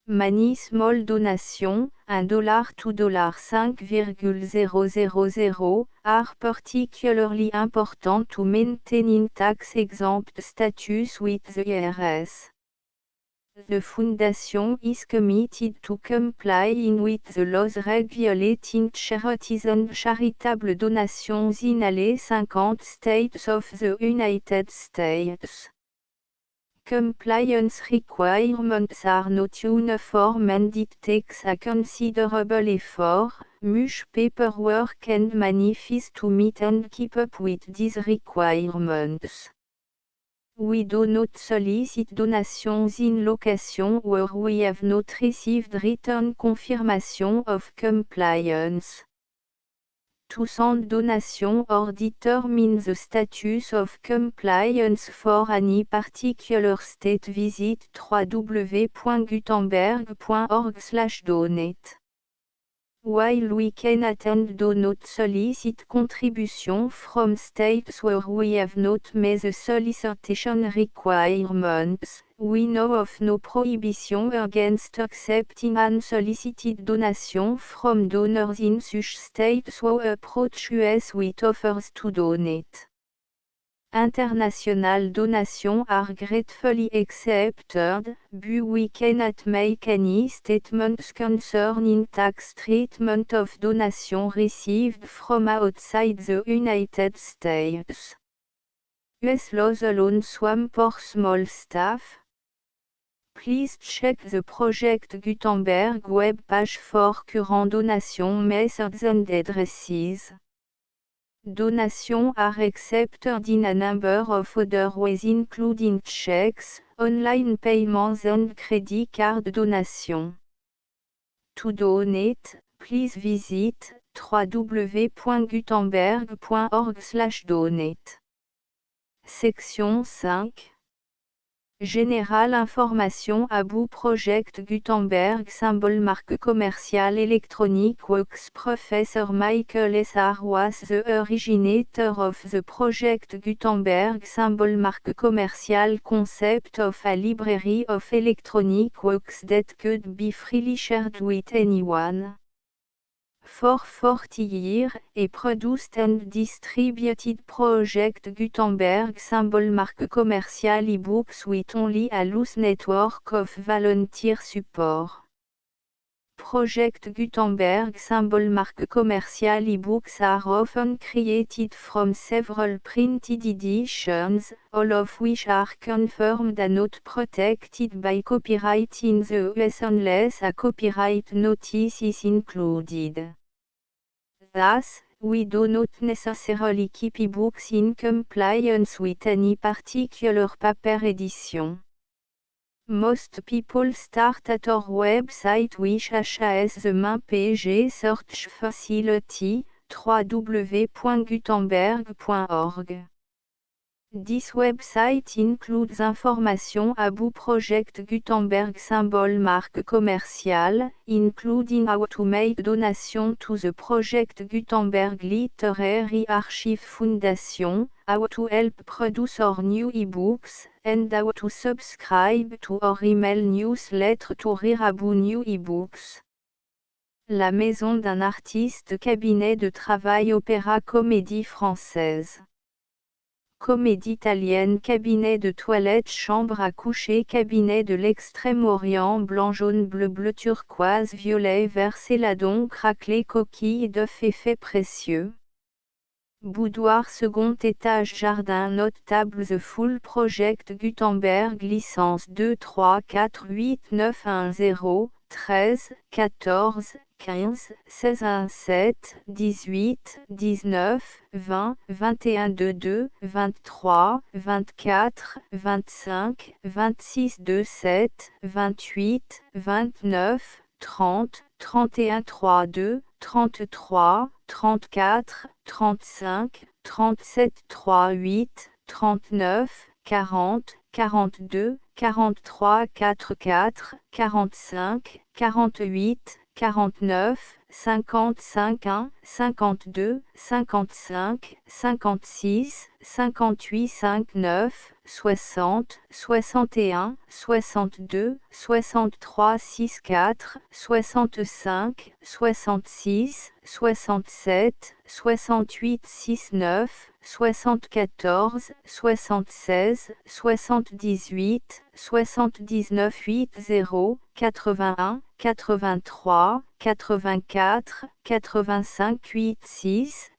Many small donations, $1 to $5,000, are particularly important to maintaining tax-exempt status with the IRS. The Foundation is committed to complying with the laws regulating charities and charitable donations in all 50 states of the United States. Compliance requirements are not uniform and it takes a considerable effort, much paperwork and money fees to meet and keep up with these requirements. We do not solicit donations in locations where we have not received written confirmation of compliance. To send donation or determine the status of compliance for any particular state, visit www.gutenberg.org/donate. While we cannot and do not solicit contribution from states where we have not met the solicitation requirements, we know of no prohibition against accepting unsolicited donation from donors in such states who approach us with offers to donate. International donation are gratefully accepted, but we cannot make any statements concerning tax treatment of donation received from outside the United States. US laws alone swam for small staff. Please check the Project Gutenberg web page for current donation methods and addresses. Donations are accepted in a number of other ways including checks, online payments and credit card donation. To donate, please visit www.gutenberg.org/donate. Section 5. Général information about Project Gutenberg symbol marque commerciale électronique works. Professor Michael S.R. was the originator of the Project Gutenberg symbol marque commerciale concept of a library of electronic works that could be freely shared with anyone. For 40 years, a produced and distributed Project Gutenberg symbol marque commerciale ebooks with only a loose network of volunteer support. Project Gutenberg symbol marque commerciale ebooks are often created from several printed editions, all of which are confirmed and not protected by copyright in the US unless a copyright notice is included. Thus, we do not necessarily keep ebooks in compliance with any particular paper edition. Most people start at our website which has the main page search facility, www.gutenberg.org. This website includes information about Project Gutenberg symbol marque commerciale, including how to make donation to the Project Gutenberg Literary Archive Foundation, how to help produce our new ebooks, and how to subscribe to our email newsletter to read about new ebooks. La maison d'un artiste. Cabinet de travail Opéra Comédie Française. Comédie italienne. Cabinet de toilette. Chambre à coucher. Cabinet de l'Extrême-Orient. Blanc, jaune, bleu, bleu, turquoise, violet, vert, céladon, craquelé, coquille d'œuf, effet précieux. Boudoir. Second étage. Jardin. Note table. The Full Project Gutenberg. Licence 2 3 4 8 9 1 0 13 14 15, 16 17, 18, 19, 20, 21 22, 23, 24, 25, 26 27, 28, 29, 30, 31 32, 33, 34, 35, 37 38, 39, 40, 42, 43 44, 45, 48, 49, 50, 51, 52, 55, 56, 58, 59, 60, 61, 62, 63, 64, 65, 66, 67, 68, 69, 74, 76, 78, 79, 80, 81, 83, 84, 85, 86,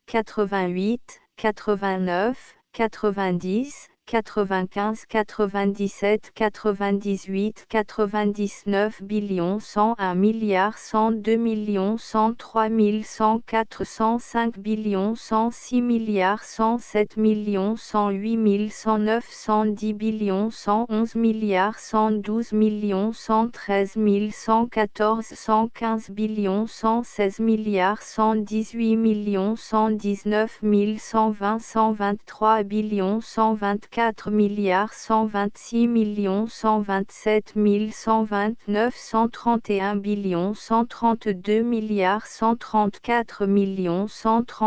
88, 89, 90, 95, 97, 98, 99 billions 101 milliards 102 millions 103 104 105 billions 106 milliards 107 millions 108 109 110 billions 111 milliards 112 millions 113 114 115 billions 116 milliards 118 millions 119 120 123 billions 124 134 126 127 129 131 132 134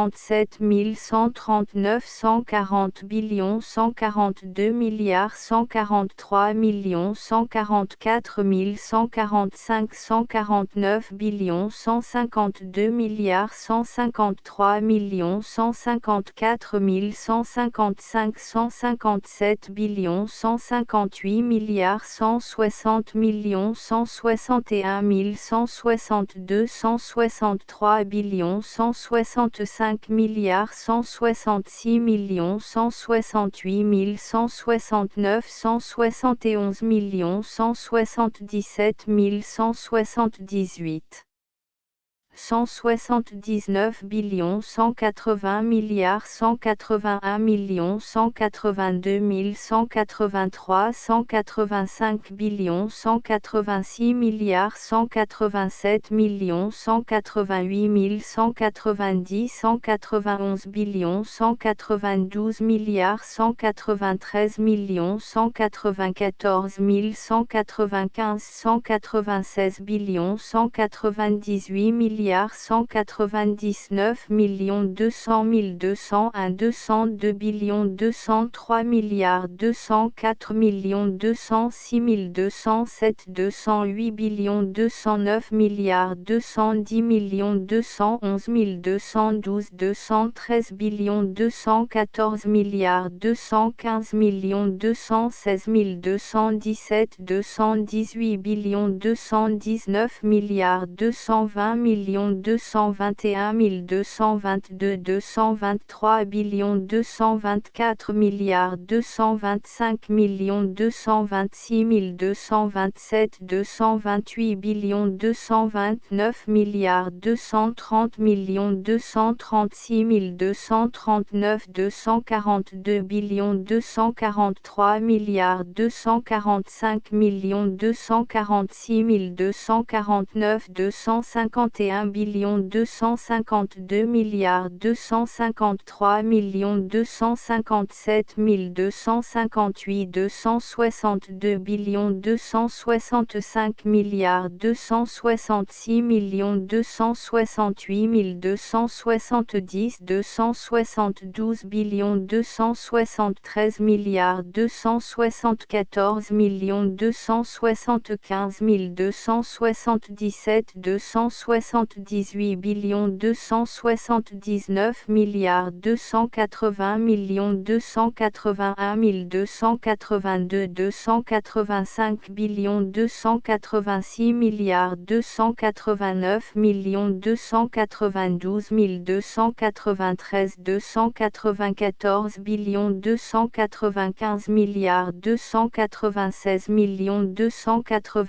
137 139 140 142 143 144 145 149 152 153 154 155 157 158 160 161 162 163 165 166 168 169 171 177 178 179 180 milliards 181 182 183 185 186 milliards 187 188 190 191 192 milliards 193 194 195 196 198 milliards 199 200 201 202 203 milliards 204 206 207 208 209 milliards 210 211 212 213 214 milliards 215 216 217 218 219 milliards 220 221 222 223 224 milliards 225 226 227 228 229 milliards 230 236 239 242 243 milliards 245 246 249 251 252 milliards 253 257 258 262 265 milliards 266 268 270 272 273 milliards 274 275 277 278 279 milliards 280 281 282 285 286 milliards 289 292 293 294 295 milliards 296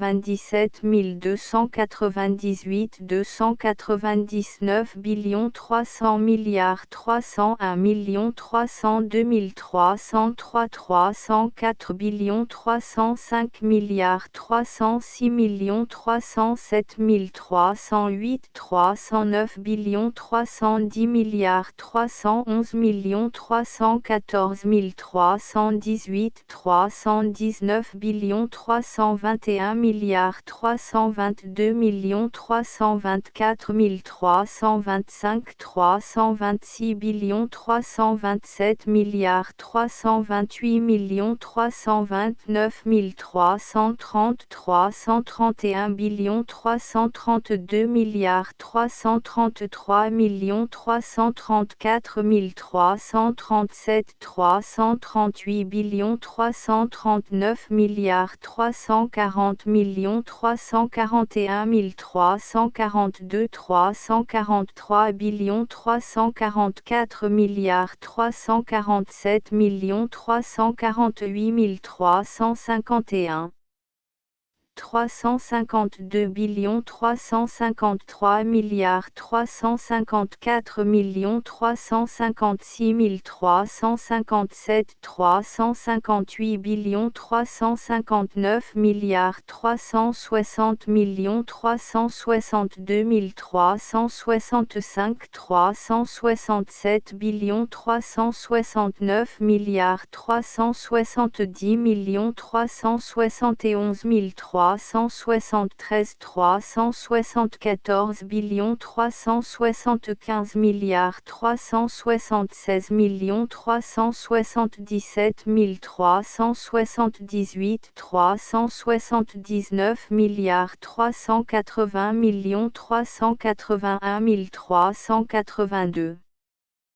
297 298 299 300 milliards 301 302 303 304 305 milliards 306 307 308 309 310 milliards 311 314 318 319 321 milliards 322 324 325 326 327 milliards 328 329 330 331 332 milliards 333 334 337 338 339 milliards 340 341 342 343 344 milliards 347 348 351 352 353 354 356 357 358 359 360 362 365 367 369 370 371 373 374 375 376 377 378 379 380 381 382